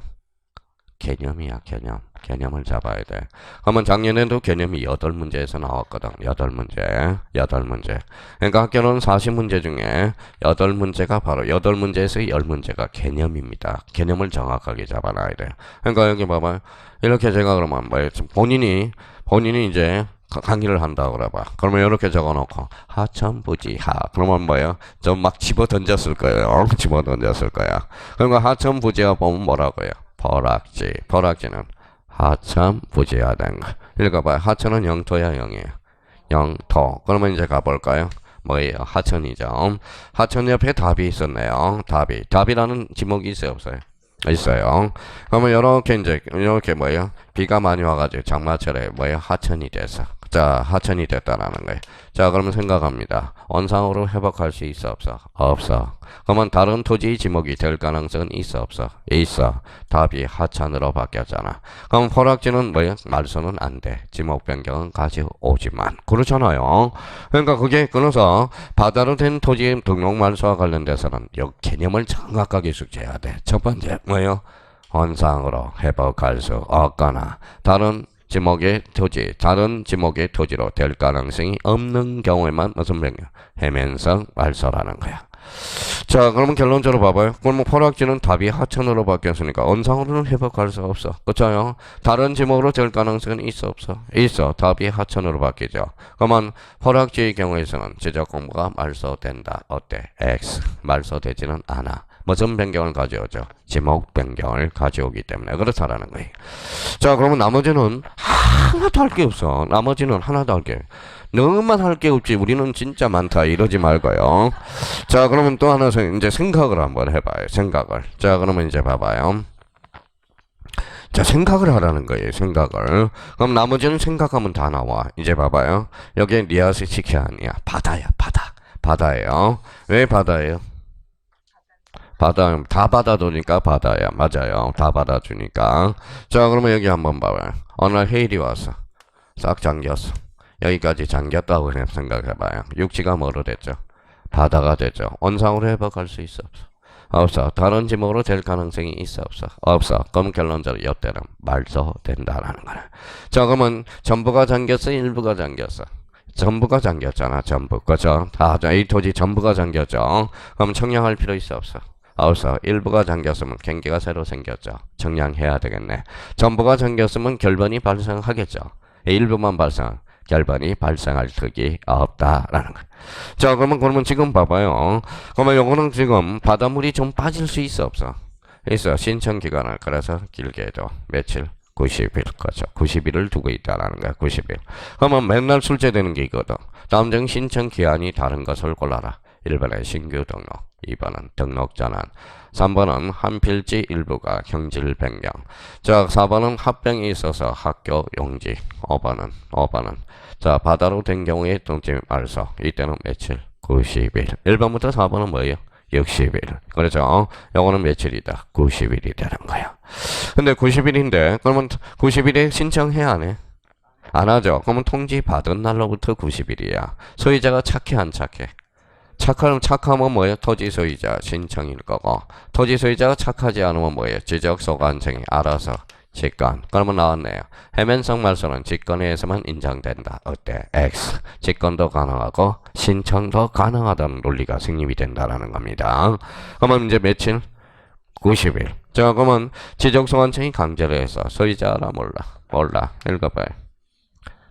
Speaker 1: 개념이야, 개념. 개념을 잡아야 돼. 그러면 작년에도 개념이 8문제에서 나왔거든. 8문제. 그러니까 학교는 40문제 중에 8문제가 바로 8문제에서 10문제가 개념입니다. 개념을 정확하게 잡아놔야 돼. 그러니까 여기 봐봐요. 이렇게 제가 그러면 뭐 본인이 이제 강의를 한다고 그래봐. 그러면 이렇게 적어놓고 하천부지하. 그러면 뭐예요? 좀 막 집어 던졌을 거예요. 집어 던졌을 거야. 그러니까 하천부지하 보면 뭐라고요? 포락지. 포락지는 하천 부지하된 거. 읽어봐요. 하천은 영토야, 영이에요? 영토. 그러면 이제 가볼까요? 뭐예요? 하천이죠. 하천 옆에 답이 있었네요. 답이라는 지목이 있어요, 없어요? 있어요. 그러면 이렇게 이제 이렇게 뭐예요? 비가 많이 와가지고 장마철에 뭐예요? 하천이 돼서 자 하천이 됐다라는 거예요. 자 그러면 생각합니다. 원상으로 회복할 수 있어 없어? 없어. 그러면 다른 토지 지목이 될 가능성은 있어 없어? 있어. 답이 하천으로 바뀌었잖아. 그럼 포락지는 뭐예요? 말소는 안 돼. 지목 변경은 가져오지만 그렇잖아요. 그러니까 그게 끊어서 바다로 된 토지 등록 말소와 관련돼서는 이 개념을 정확하게 숙지해야 돼. 첫 번째 뭐예요? 원상으로 회복할 수 없거나 다른 지목의 토지로 될 가능성이 없는 경우에만 무슨 변경? 해면성 말소라는 거야. 자 그러면 결론적으로 봐봐요. 그러면 포락지는 답이 하천으로 바뀌었으니까 원상으로는 회복할 수 없어. 그렇죠? 다른 지목으로 될 가능성은 있어 없어? 있어. 답이 하천으로 바뀌죠. 그러면 포락지의 경우에서는 지적 공부가 말소된다. 어때? X. 말소되지는 않아. 무슨 변경을 가져오죠? 지목 변경을 가져오기 때문에 그렇다라는 거예요. 자 그러면 나머지는 하나도 할 게 없어. 나머지는 하나도 할 게 너만 할 게 없지 우리는 진짜 많다 이러지 말고요. 자 그러면 또 하나 이제 생각을 한번 해봐요. 생각을. 자 그러면 이제 봐봐요. 자 생각을 하라는 거예요. 생각을. 그럼 나머지는 생각하면 다 나와. 이제 봐봐요. 여기 리아스 시키 아니야. 바다야 바다. 바다예요. 왜 바다예요? 바다, 다 받아주니까 바다야. 맞아요. 다 받아주니까. 자, 그러면 여기 한번 봐봐요. 어느 날 해일이 왔어. 싹 잠겼어. 여기까지 잠겼다고 그냥 생각해봐요. 육지가 뭐로 됐죠? 바다가 됐죠. 원상으로 회복할 수 있어 없어? 없어. 다른 지목으로 될 가능성이 있어 없어? 없어. 그럼 결론적으로 이때는 말소된다라는 거야. 자, 그러면 전부가 잠겼어? 일부가 잠겼어? 전부가 잠겼잖아. 전부. 그죠? 다, 이 토지 전부가 잠겼죠. 그럼 청량할 필요 있어 없어? 없어. 일부가 잠겼으면 경계가 새로 생겼죠. 청량해야 되겠네. 전부가 잠겼으면 결번이 발생하겠죠. 일부만 결번이 발생할 턱이 없다라는 거예요. 자, 그러면 지금 봐봐요. 그러면 요거는 지금 바닷물이 좀 빠질 수 있어 없어? 있어. 신청 기간을 그래서 길게 해도 며칠? 90일. 그렇죠. 90일을 두고 있다라는 거야. 90일. 그러면 맨날 출제되는 게 있거든. 다음 중 신청 기한이 다른 것을 골라라. 1번은 신규 등록, 2번은 등록 전환, 3번은 한 필지 일부가 형질 변경. 자, 4번은 합병이 있어서 학교 용지. 5번은 자, 바다로 된 경우에 동지 말소. 이때는 며칠? 90일. 1번부터 4번은 뭐예요? 60일. 그렇죠? 요거는 며칠이다? 90일이 되는 거야. 근데 90일인데 그러면 90일에 신청해야 안 해? 안 하죠. 그러면 통지 받은 날로부터 90일이야. 소유자가 착해 안 착해? 착하면 뭐예요? 토지 소유자 신청일 거고 토지 소유자가 착하지 않으면 뭐예요? 지적 소관청이 알아서 직권. 그러면 나왔네요. 해면성 말소는 직권에 의해서만 인정된다. 어때? X. 직권도 가능하고 신청도 가능하다는 논리가 성립이 된다라는 겁니다. 그러면 이제 며칠? 90일. 자, 그러면 지적 소관청이 강제로 해서 소유자 알아 몰라. 읽어봐요.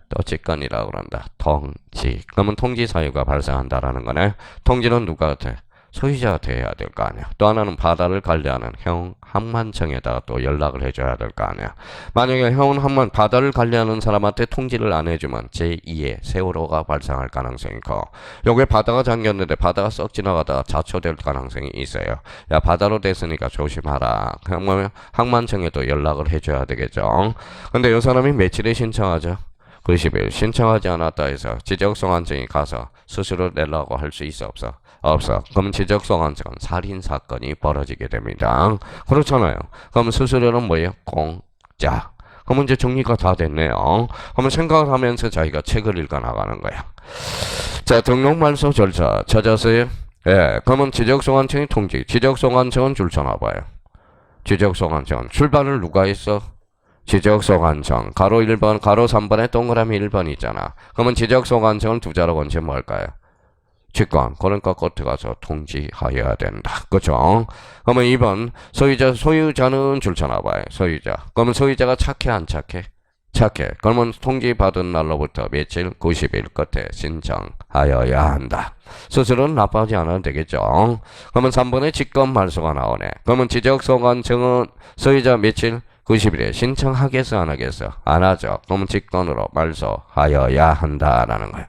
Speaker 1: 또 직권이라고 그런다. 통지. 그러면 통지 사유가 발생한다라는 거네. 통지는 누가 돼? 소유자한테 해야 될 거 아니야. 또 하나는 바다를 관리하는 형 항만청에다가 또 연락을 해줘야 될 거 아니야. 만약에 형은 바다를 관리하는 사람한테 통지를 안 해주면 제2의 세월호가 발생할 가능성이 커. 여기 바다가 잠겼는데 바다가 썩 지나가다가 자초될 가능성이 있어요. 야, 바다로 됐으니까 조심하라. 그러면 항만청에도 연락을 해줘야 되겠죠. 근데 이 사람이 며칠에 신청하죠? 90일. 신청하지 않았다 해서 지적소관청이 가서 스스로 내려고 할 수 있어 없어? 없어. 그럼 지적소관청은 살인사건이 벌어지게 됩니다. 그렇잖아요. 그럼 스스로는 뭐예요? 공짜. 그럼 이제 정리가 다 됐네요. 그러면 생각을 하면서 자기가 책을 읽어 나가는 거야. 자, 등록말소 절차 찾았어요? 예. 그러면 지적소관청이 통지. 지적소관청은 줄 서나봐요. 지적소관청은 출발을 누가 했어? 지적소관청. 가로 1번, 가로 3번에 동그라미 1번 있잖아. 그러면 지적소관청은 두 자로 건체 뭘까요? 직권. 그러니까 끝에 가서 통지하여야 된다. 그쵸? 그러면 2번, 소유자는 줄쳐놔봐요. 소유자. 그러면 소유자가 착해, 안 착해? 착해. 그러면 통지받은 날로부터 며칠? 90일 끝에 신청하여야 한다. 스스로는 나빠하지 않아도 되겠죠? 그러면 3번에 직권 말소가 나오네. 그러면 지적소관청은 소유자 며칠? 90일에 신청하겠어 안 하겠어? 안 하죠. 그러면 직권으로 말소하여야 한다라는 거예요.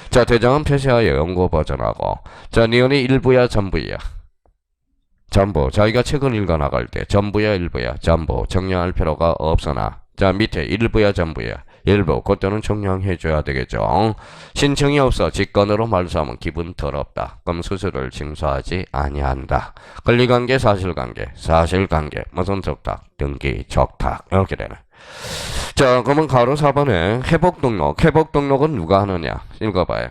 Speaker 1: 자, 대장은 표시하여 연구 버전하고 자, 니은이 일부야 전부야? 전부. 자기가 책을 읽어 나갈 때 전부야 일부야 전부 정리할 필요가 없으나 자 밑에 일부야 전부야 일부 그때는 정리해 줘야 되겠죠. 신청이 없어 직권으로 말소하면 기분 더럽다. 그럼 수수료를 징수하지 아니한다. 권리관계 사실관계 무슨 적탁 등기 적탁 이렇게 되네. 자 그러면 가로 4번에 회복등록은 누가 하느냐 읽어봐요.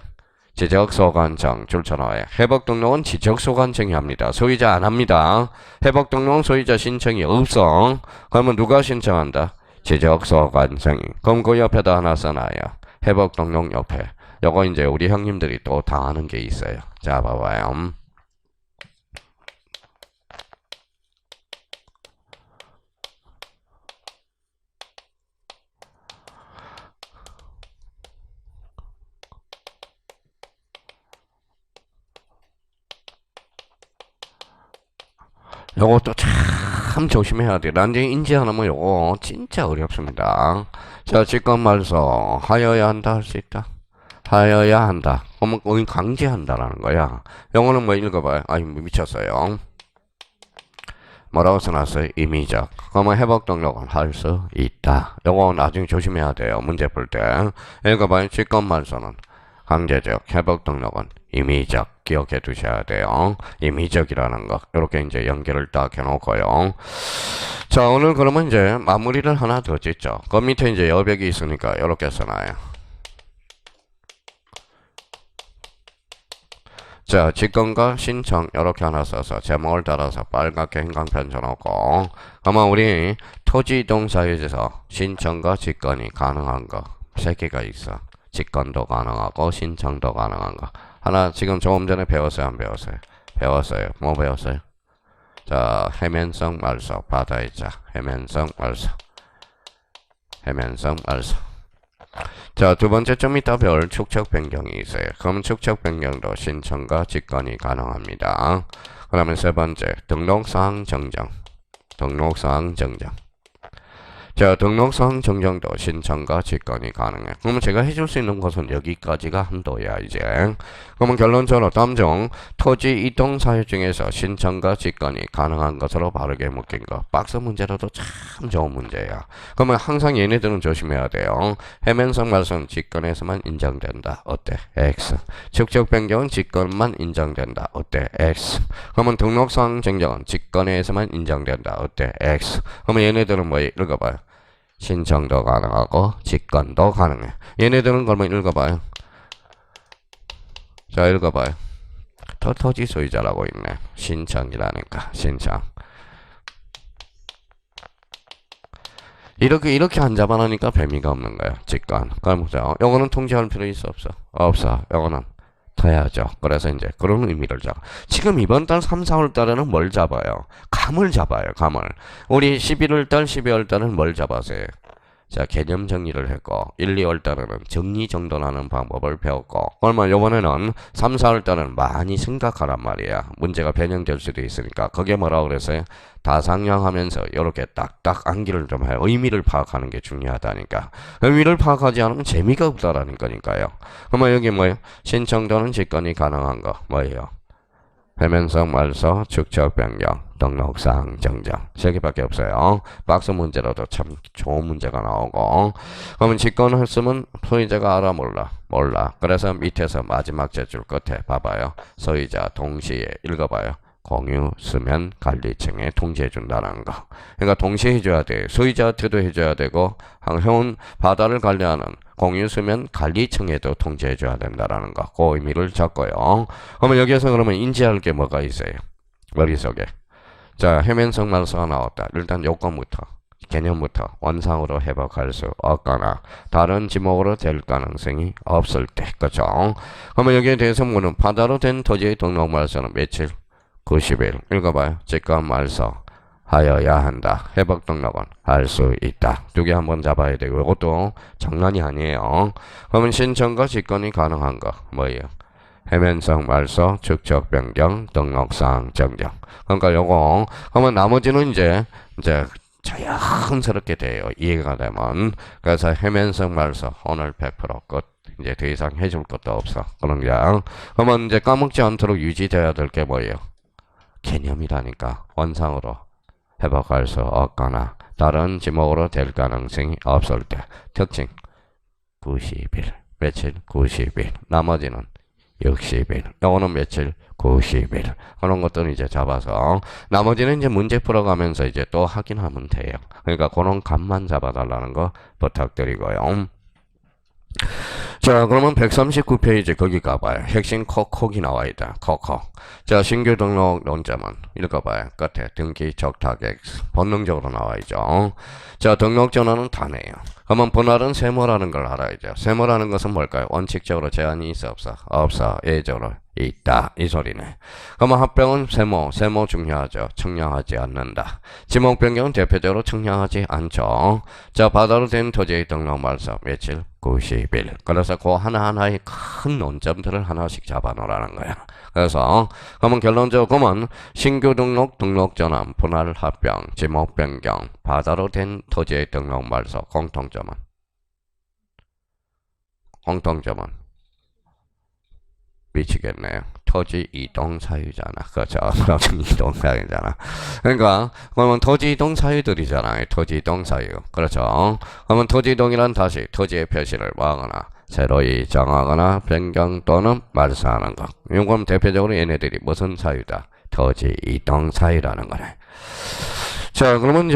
Speaker 1: 지적소관청 출처나와요. 회복등록은 지적소관청이 합니다. 소유자 안 합니다. 회복등록은 소유자 신청이 없어. 그러면 누가 신청한다? 지적소관청이. 그럼 그 옆에다 하나 써놔요. 회복등록 옆에. 요거 이제 우리 형님들이 또 당하는 게 있어요. 자 봐봐요. 요것도 참 조심해야 돼. 난쟁이 인지 안 하면 요거 진짜 어렵습니다. 자, 직권 말소 하여야 한다 할 수 있다. 하여야 한다. 그러면 거긴 강제한다라는 거야. 요거는 뭐 읽어봐요. 아니 미쳤어요. 뭐라고 써놨어요? 임의적. 그러면 회복 등록은 할 수 있다. 요거 나중에 조심해야 돼요. 문제 풀 때. 읽어봐요. 직권 말소는 강제적, 회복 등록은 임의적. 기억해 두셔야 돼요. 임의적이라는 거. 이렇게 이제 연결을 딱 해놓고요. 자, 오늘 그러면 이제 마무리를 하나 더 짓죠. 그 밑에 이제 여백이 있으니까 이렇게 써놔요. 자, 직권과 신청 이렇게 하나 써서 제목을 따라서 빨갛게 행간편 쳐놓고 아마 우리 토지이동사유지에서 신청과 직권이 가능한 거 3개가 있어. 직권도 가능하고 신청도 가능한 거. 하나 지금 조금 전에 배웠어요? 안 배웠어요? 배웠어요. 뭐 배웠어요? 자, 해면성 말소 받아있자. 해면성 말소. 자, 두 번째 좀 이따 배울 축척 변경이 있어요. 그럼 축척 변경도 신청과 직권이 가능합니다. 그러면 세 번째 등록사항 정정. 자, 등록사항 정정도 신청과 직권이 가능해. 그러면 제가 해줄 수 있는 것은 여기까지가 한도야 이제. 그러면 결론적으로 다음 중 토지 이동 사유 중에서 신청과 직권이 가능한 것으로 바르게 묶인 거. 박스 문제라도 참 좋은 문제야. 그러면 항상 얘네들은 조심해야 돼요. 해면성 말소는 직권에서만 인정된다. 어때? X. 축적 변경은 직권만 인정된다. 어때? X. 그러면 등록사항 정정은 직권에서만 인정된다. 어때? X. 그러면 얘네들은 뭐 읽어봐요. 신청도 가능하고 직권도 가능해. 얘네들은 그러면 읽어봐요. 자, 읽어봐요. 토지 소유자라고 있네. 신청이라니까. 신청. 이렇게 안 잡아놓으니까 배미가 없는 거야. 직권. 그럼 보세요. 요거는 통지할 필요 있어 없어? 없어. 요거는 돼야죠. 그래서 이제 그런 의미를 잡아. 지금 이번 달 3, 4월 달에는 뭘 잡아요? 감을 잡아요. 감을. 우리 11월 달, 12월 달은 뭘 잡았어요? 자, 개념 정리를 했고 1, 2월 달에는 정리 정돈하는 방법을 배웠고 그러면 요번에는 3, 4월 달은 많이 생각하란 말이야. 문제가 변형될 수도 있으니까 그게 뭐라고 그랬어요? 다상향하면서 이렇게 딱딱 암기를 좀 해요. 의미를 파악하는 게 중요하다니까. 의미를 파악하지 않으면 재미가 없다라는 거니까요. 그러면 여기 뭐예요? 신청도는 직권이 가능한 거 뭐예요? 해면성 말소, 축척 변경, 등록사항 정정 3개밖에 없어요. 박스 문제라도 참 좋은 문제가 나오고 그러면 직권을 쓰면 소유자가 알아 몰라. 그래서 밑에서 마지막 제줄 끝에 봐봐요. 소유자 동시에 읽어봐요. 공유, 수면, 관리층에 통지해준다는 거. 그러니까 동시에 해줘야 돼. 소유자한테도 해줘야 되고 형은 바다를 관리하는 공유, 수면, 관리층에도 통지해줘야 된다는 거. 그 의미를 잡고요. 그러면 여기에서 그러면 인지할 게 뭐가 있어요? 머릿속에. 자, 해면성 말소가 나왔다. 일단 요건부터. 개념부터 원상으로 회복할 수 없거나 다른 지목으로 될 가능성이 없을 때. 그렇죠? 그러면 여기에 대해서 뭐는 바다로 된 토지의 등록 말소는 며칠? 90일. 읽어봐요. 직권 말소 하여야 한다. 회복 등록은 할 수 있다. 2개 한번 잡아야 되고 이것도 장난이 아니에요. 그러면 신청과 직권이 가능한 거 뭐예요? 해면성 말소, 축척 변경, 등록사항 정정. 그러니까 요거 그러면 나머지는 이제 자연스럽게 돼요. 이해가 되면. 그래서 해면성 말소 오늘 100% 끝. 이제 더 이상 해줄 것도 없어. 그런 게. 그러면 이제 까먹지 않도록 유지돼야 될 게 뭐예요? 개념이라니까. 원상으로 회복할 수 없거나 다른 지목으로 될 가능성이 없을 때. 특징 90일. 며칠? 90일. 나머지는 60일. 요거는 며칠? 90일. 그런 것들은 이제 잡아서 나머지는 이제 문제 풀어가면서 이제 또 확인하면 돼요. 그러니까 그런 값만 잡아달라는 거 부탁드리고요. 자, 그러면 139페이지 거기 가봐요. 핵심 콕콕이 나와 있다. 콕콕. 자, 신규 등록 논점은 읽어봐요. 끝에 등기 적탁액 본능적으로 나와 있죠. 자, 등록 전환은 다네요. 그러면 분할은 세모라는 걸 알아야죠. 세모라는 것은 뭘까요? 원칙적으로 제한이 있어 없어? 없어. 예적으로 있다. 이 소리네. 그러면 합병은 세모 중요하죠. 청량하지 않는다. 지목 변경은 대표적으로 청량하지 않죠. 자, 바다로 된 토지의 등록 말소 며칠? 90일. 그래서 그 하나하나의 큰 논점들을 하나씩 잡아놓으라는 거야. 그래서 그러면 결론적으로 그러면 신규 등록 전환, 분할 합병, 지목 변경, 바다로 된 토지의 등록 말소 공통점은 미치겠네요. 토지 이동 사유잖아. 그렇죠. 토지 이동 사유잖아. 그러니까 그러면 토지 이동 사유들이잖아요. 토지 이동 사유. 그렇죠. 그러면 토지 이동이란 다시 토지의 표시를 뭐하거나 새로이 정하거나 변경 또는 말소하는 것. 이건 대표적으로 얘네들이 무슨 사유다? 토지 이동 사유라는 거네. 자, 그러면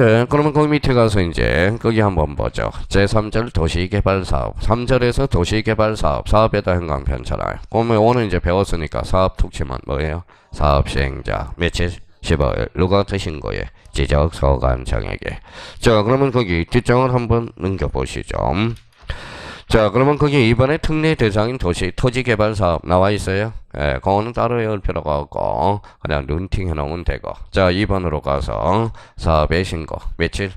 Speaker 1: 거기 밑에 가서 이제 거기 한번 보죠. 제3절 도시개발사업. 3절에서 도시개발사업, 사업에다 행강 편차라요. 그러면 오늘 이제 배웠으니까 사업 툭치면 뭐예요? 사업 시행자 며칠? 15일. 누가 드신 거예요? 지적 소관청에게. 자, 그러면 거기 뒷장을 한번 넘겨보시죠. 자, 그러면 거기 이번에 특례 대상인 토지개발사업 나와 있어요. 예, 그거는 따로 외울 필요가 없고 그냥 룬팅 해놓으면 되고. 자, 2번으로 가서 사업의 신고 며칠?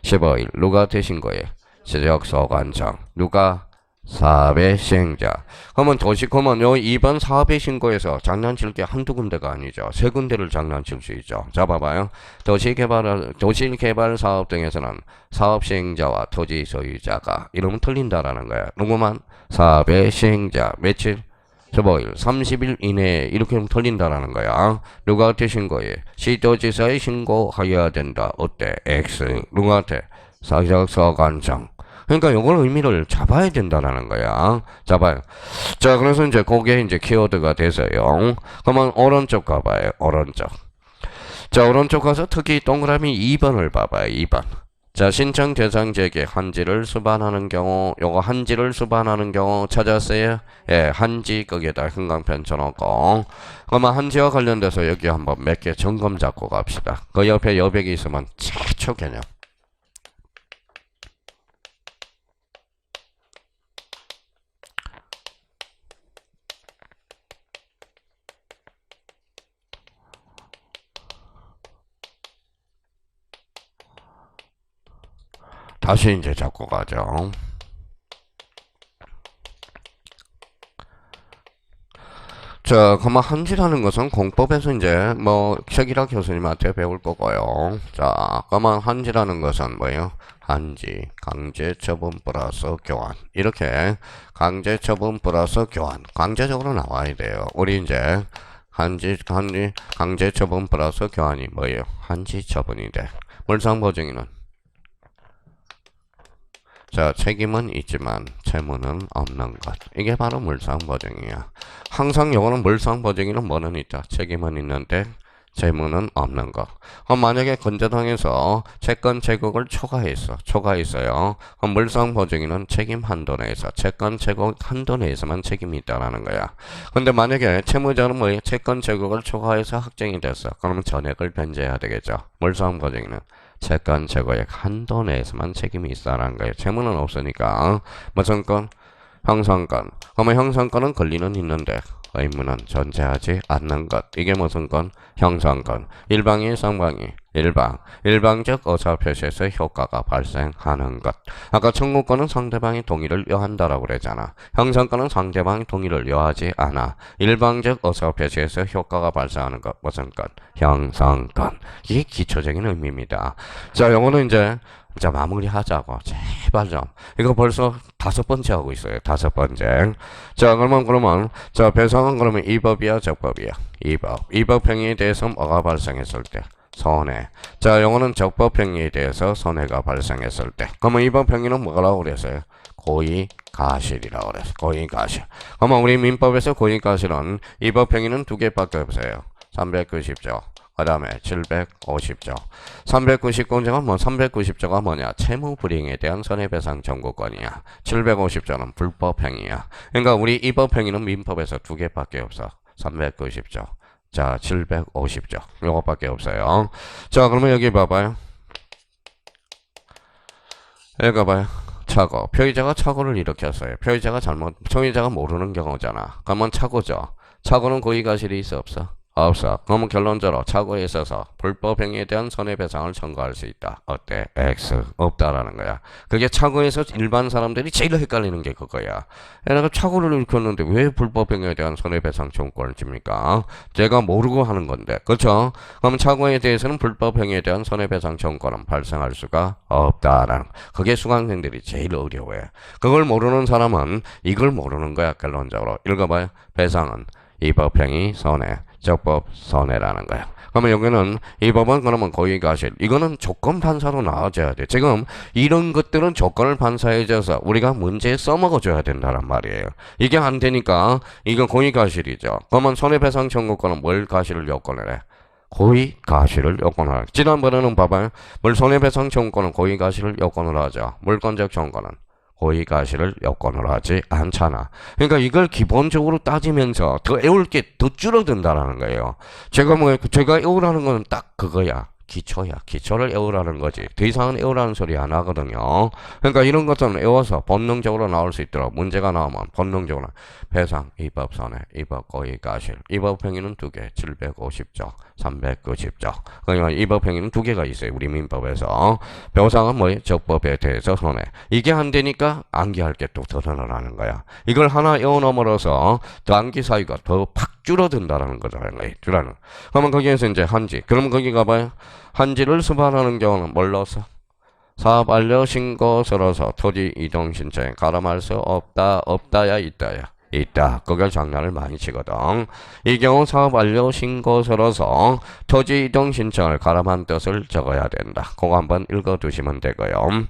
Speaker 1: 15일. 누가 되신 거예요? 지적소관청. 누가? 사업의 시행자. 그러면 그러면 요 2번 사업의 신고에서 장난칠 게 한두 군데가 아니죠. 세 군데를 장난칠 수 있죠. 자, 봐봐요. 도시개발 사업 등에서는 사업 시행자와 토지 소유자가 이러면 틀린다라는 거야. 누구만? 사업의 시행자. 며칠? 15일, 30일 이내에 이렇게 하면 틀린다라는 거야. 누구한테 신고해? 시도지사에 신고하여야 된다. 어때? X. 누구한테? 사적소관청. 그러니까 요걸 의미를 잡아야 된다라는 거야. 잡아요. 자, 그래서 이제 그게 이제 키워드가 돼서요. 그러면 오른쪽 가봐요. 오른쪽. 자, 오른쪽 가서 특히 동그라미 2번을 봐봐요. 2번. 자, 신청 대상 지역에 한지를 수반하는 경우, 요거 한지를 수반하는 경우 찾았어요? 예, 한지 거기에다 흥강편 쳐놓고. 그러면 한지와 관련돼서 여기 한번 몇 개 점검 잡고 갑시다. 그 옆에 여백이 있으면 최초 개념. 다시 이제 잡고 가죠. 자, 그러면 한지라는 것은 공법에서 이제 뭐 최기락 교수님한테 배울 거고요. 자, 그러면 한지라는 것은 뭐예요? 한지, 강제 처분 플러스 교환. 이렇게 강제 처분 플러스 교환. 강제적으로 나와야 돼요. 우리 이제 강제 처분 플러스 교환이 뭐예요? 한지 처분이 돼. 물상보증인은 자, 책임은 있지만 채무는 없는 것. 이게 바로 물상보증이야. 항상 요거는 물상보증에는 뭐는 있다. 책임은 있는데 채무는 없는 것. 그럼 만약에 건재당에서 채권 제국을 초과했어요. 그럼 물상보증인은 책임 한도 내에서 채권 제국 한도 내에서만 책임이 있다라는 거야. 근데 만약에 채무자는 뭐예요? 채권 제국을 초과해서 확정이 됐어. 그러면 전액을 변제해야 되겠죠. 물상보증인은 채권 제거액 한도 내에서만 책임이 있다라는 거예요. 채무는 없으니까. 무슨 건? 형성권. 그러면 형성권은 권리는 있는데 의무는 존재하지 않는 것. 이게 무슨 건? 형성권. 일방이 상방이. 일방적 의사표시에서 효과가 발생하는 것. 아까 청구권은 상대방이 동의를 요한다라고 그랬잖아. 형성권은 상대방이 동의를 요하지 않아. 일방적 의사표시에서 효과가 발생하는 것. 무슨 것? 형성권. 이게 기초적인 의미입니다. 자, 요거는 이제 자, 마무리하자고. 제발 좀. 이거 벌써 5번째 하고 있어요. 5번째. 자, 그러면, 자, 배상은 그러면 이 법이야, 저 법이야. 이 법. 이 법 행위에 대해서 뭐가 발생했을 때? 손해. 자, 영어는 적법 행위에 대해서 손해가 발생했을 때. 그러면 이 법 행위는 뭐라고 그랬어요? 고의 가실이라고 그랬어요. 고의 가실. 그러면 우리 민법에서 고의 가실은 이 법 행위는 2개밖에 없어요. 390조. 그 다음에 750조. 390조가 뭐냐? 채무불이행에 대한 손해배상 청구권이야. 750조는 불법행위야. 그러니까 우리 이 법행위는 민법에서 2개밖에 없어. 390조. 자, 750조. 요것밖에 없어요. 자, 그러면 여기 봐봐요. 여기 봐봐요. 착오. 피의자가 착오를 일으켰어요. 피의자가 모르는 경우잖아. 그러면 착오죠. 착오는 고의가실이 있어, 없어? 없어. 그러면 결론적으로 착오에 있어서 불법행위에 대한 손해배상을 청구할 수 있다. 어때? X. 없다라는 거야. 그게 착오에서 일반 사람들이 제일 헷갈리는 게 그거야. 내가 착오를 일으켰는데 왜 불법행위에 대한 손해배상 청구권을 줍니까? 제가 모르고 하는 건데. 그렇죠? 그럼 착오에 대해서는 불법행위에 대한 손해배상 청구권은 발생할 수가 없다라는 거. 그게 수강생들이 제일 어려워해. 그걸 모르는 사람은 이걸 모르는 거야. 결론적으로. 읽어봐요. 배상은 이 법행위 손해. 적법 손해라는 거야. 그러면 여기는 이 법은 그러면 고의가실. 이거는 조건 판사로 나와줘야 돼. 지금 이런 것들은 조건을 판사해줘서 우리가 문제에 써먹어줘야 된다는 말이에요. 이게 안 되니까 이건 고의가실이죠. 그러면 손해배상 청구권은 뭘 가실을 요건을 해? 고의가실을 요건을 하죠. 지난번에는 봐봐요. 손해배상 청구권은 고의가실을 요건을 하죠. 물권적 청구권은 고의가실을 요건으로 하지 않잖아. 그러니까 이걸 기본적으로 따지면서 더 애울 게 더 줄어든다라는 거예요. 제가 애우라는 건 딱 그거야. 기초야. 기초를 애우라는 거지. 더 이상은 애우라는 소리 안 하거든요. 그러니까 이런 것들은 애워서 본능적으로 나올 수 있도록 문제가 나오면 본능적으로 배상, 이법 손해, 이법 고의가실. 이법 행위는 2개, 750조, 390조. 그러니까 이법 행위는 2개가 있어요. 우리 민법에서. 배상은 뭐예요? 적법에 대해서 손해. 이게 안 되니까 암기할 게 또 더 늘어나는 거야. 이걸 하나 애워넘어서 더 암기 사이가 더 팍 줄어든다라는 거잖아요. 줄어드는. 그러면 거기에서 이제 한지. 그러면 거기 가봐요. 한지를 수반하는 경우는 뭘 넣었어? 사업 완료 신고 서로서 토지 이동 신청에 가름할 수 없다. 없다야 있다야. 있다. 그걸 장난을 많이 치거든. 이 경우 사업 완료 신고서로서 토지 이동 신청을 가름한 뜻을 적어야 된다. 그거 한번 읽어두시면 되고요.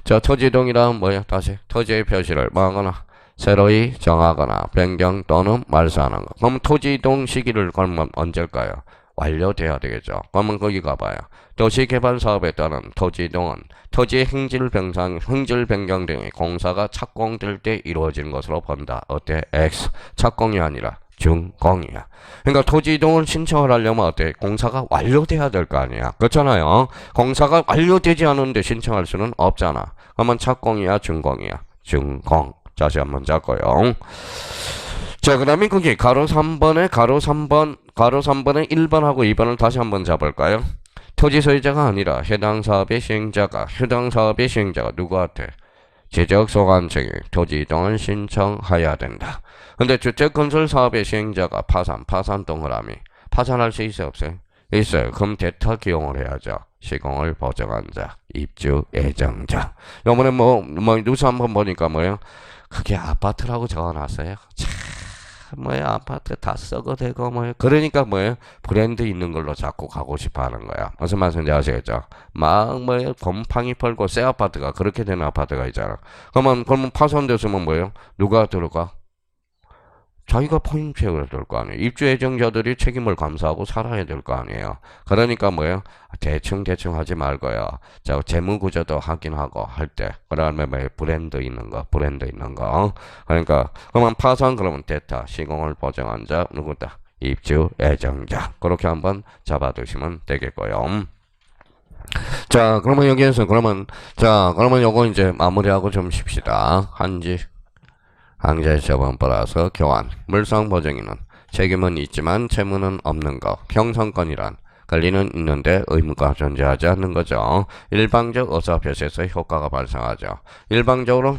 Speaker 1: 자, 토지 이동이란 뭐야? 다시 토지의 표시를 뭐하거나 새로이 정하거나 변경 또는 말소하는 거. 그럼 토지 이동 시기를 그러면 언제일까요? 완료돼야 되겠죠. 그러면 거기 가봐요. 도시개발 사업에 따른 토지 이동은 토지 행질 변경 등의 공사가 착공될 때 이루어지는 것으로 본다. 어때? X. 착공이 아니라 준공이야. 그러니까 토지 이동을 신청을 하려면 어때? 공사가 완료돼야 될 거 아니야. 그렇잖아요. 공사가 완료되지 않은데 신청할 수는 없잖아. 그러면 착공이야, 준공이야? 준공. 다시 한번 잡고요. 자, 그 다음에 거기 가로 3번에 가로 3번에 1번하고 2번을 다시 한번 잡을까요? 토지 소유자가 아니라 해당 사업의 시행자가 누구한테? 지적소관청에 토지 이동을 신청해야 된다. 근데 주택건설 사업의 시행자가 파산 동그라미. 파산할 수 있어요, 없어요? 있어요. 그럼 대타 기용을 해야죠. 시공을 보증한 자, 입주 예정자. 요번에 뉴스 한번 보니까 뭐예요? 그게 아파트라고 적어놨어요. 아파트 다 썩어대고 그러니까 브랜드 있는 걸로 자꾸 가고 싶어 하는 거야. 무슨 말씀인지 아시겠죠? 막 곰팡이 펄고 새 아파트가 그렇게 되는 아파트가 있잖아. 그러면 파손됐으면 누가 들어가? 자기가 포인트를 될 거 아니에요. 입주 예정자들이 책임을 감수하고 살아야 될 거 아니에요. 그러니까 대충 하지 말고요. 자, 재무 구조도 확인하고 할 때, 그다음에 브랜드 있는 거. 그러니까 그러면 파산 그러면 대타 시공을 보증한 자 누구다? 입주 예정자. 그렇게 한번 잡아두시면 되겠고요. 자, 그러면 여기에서 그러면 요거 이제 마무리하고 좀 쉽시다. 강제처분법라서 교환. 물상보증인은 책임은 있지만 채무는 없는 거. 형성권이란 권리는 있는데 의무가 존재하지 않는 거죠. 일방적 의사표시에서 효과가 발생하죠. 일방적으로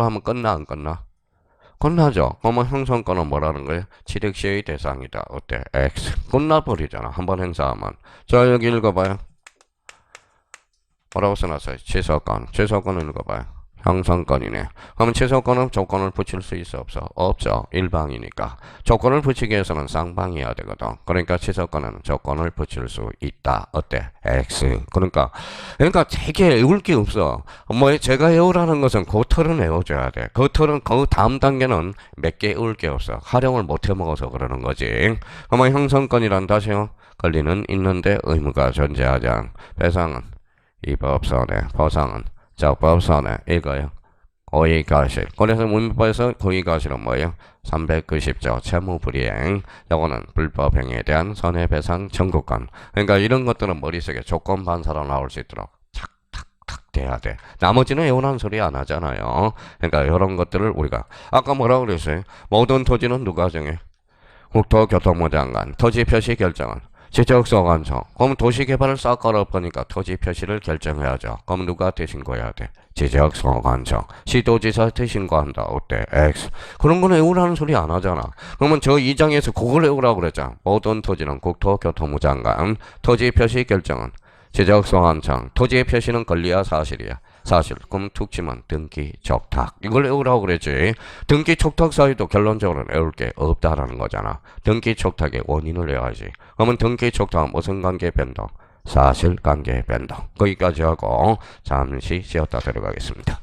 Speaker 1: 하면 끝나 안 끝나? 끝나죠. 그러면 형성권은 뭐라는 거예요? 취득시의 대상이다. 어때? X. 끝나버리잖아. 한번 행사하면. 자, 여기 읽어봐요. 뭐라고 써놨어요? 취소권. 취소권은 읽어봐요. 형성권이네. 그러면 취소권은 조건을 붙일 수 있어 없어? 없죠. 일방이니까. 조건을 붙이기 위해서는 쌍방이어야 되거든. 그러니까 취소권은 조건을 붙일 수 있다. 어때? X. 그러니까 되게 외울 게 없어. 뭐 제가 외우라는 것은 그 틀은 외워줘야 돼. 그 틀은 그 다음 단계는 몇 개 외울 게 없어. 활용을 못 해먹어서 그러는 거지. 그러면 형성권이란 다시요. 권리는 있는데 의무가 존재하지 않은 배상은 이 법선에 보상은 저 법선에 이거요. 고의가실. 그래서 문법에서 고의가실은 뭐예요? 390조 채무불이행. 요거는 불법행위에 대한 손해배상 청구권. 그러니까 이런 것들은 머릿속에 조건 반사로 나올 수 있도록 탁탁탁 돼야 돼. 나머지는 외우라는 소리 안 하잖아요. 그러니까 이런 것들을 우리가 아까 뭐라고 그랬어요? 모든 토지는 누가 정해? 국토교통부 장관. 토지 표시 결정은 지적소관청. 그럼 도시개발을 싹 걸어보니까 토지 표시를 결정해야죠. 그럼 누가 대신고해야 돼? 지적소관청. 시도지사한테 신고한다. 어때? X. 그런 거는 외우라는 소리 안 하잖아. 그러면 저 2장에서 그걸 외우라고 그랬잖아. 모든 토지는 국토교통부 장관. 토지 표시 결정은 지적소관청. 토지의 표시는 권리야 사실이야? 사실. 그럼 툭 치면 등기 촉탁. 이걸 외우라고 그랬지. 등기 촉탁 사이도 결론적으로 외울 게 없다라는 거잖아. 등기 촉탁의 원인을 외워야지. 그러면 등기 촉탁은 무슨 관계 변동? 사실관계 변동. 거기까지 하고 잠시 쉬었다 들어가겠습니다.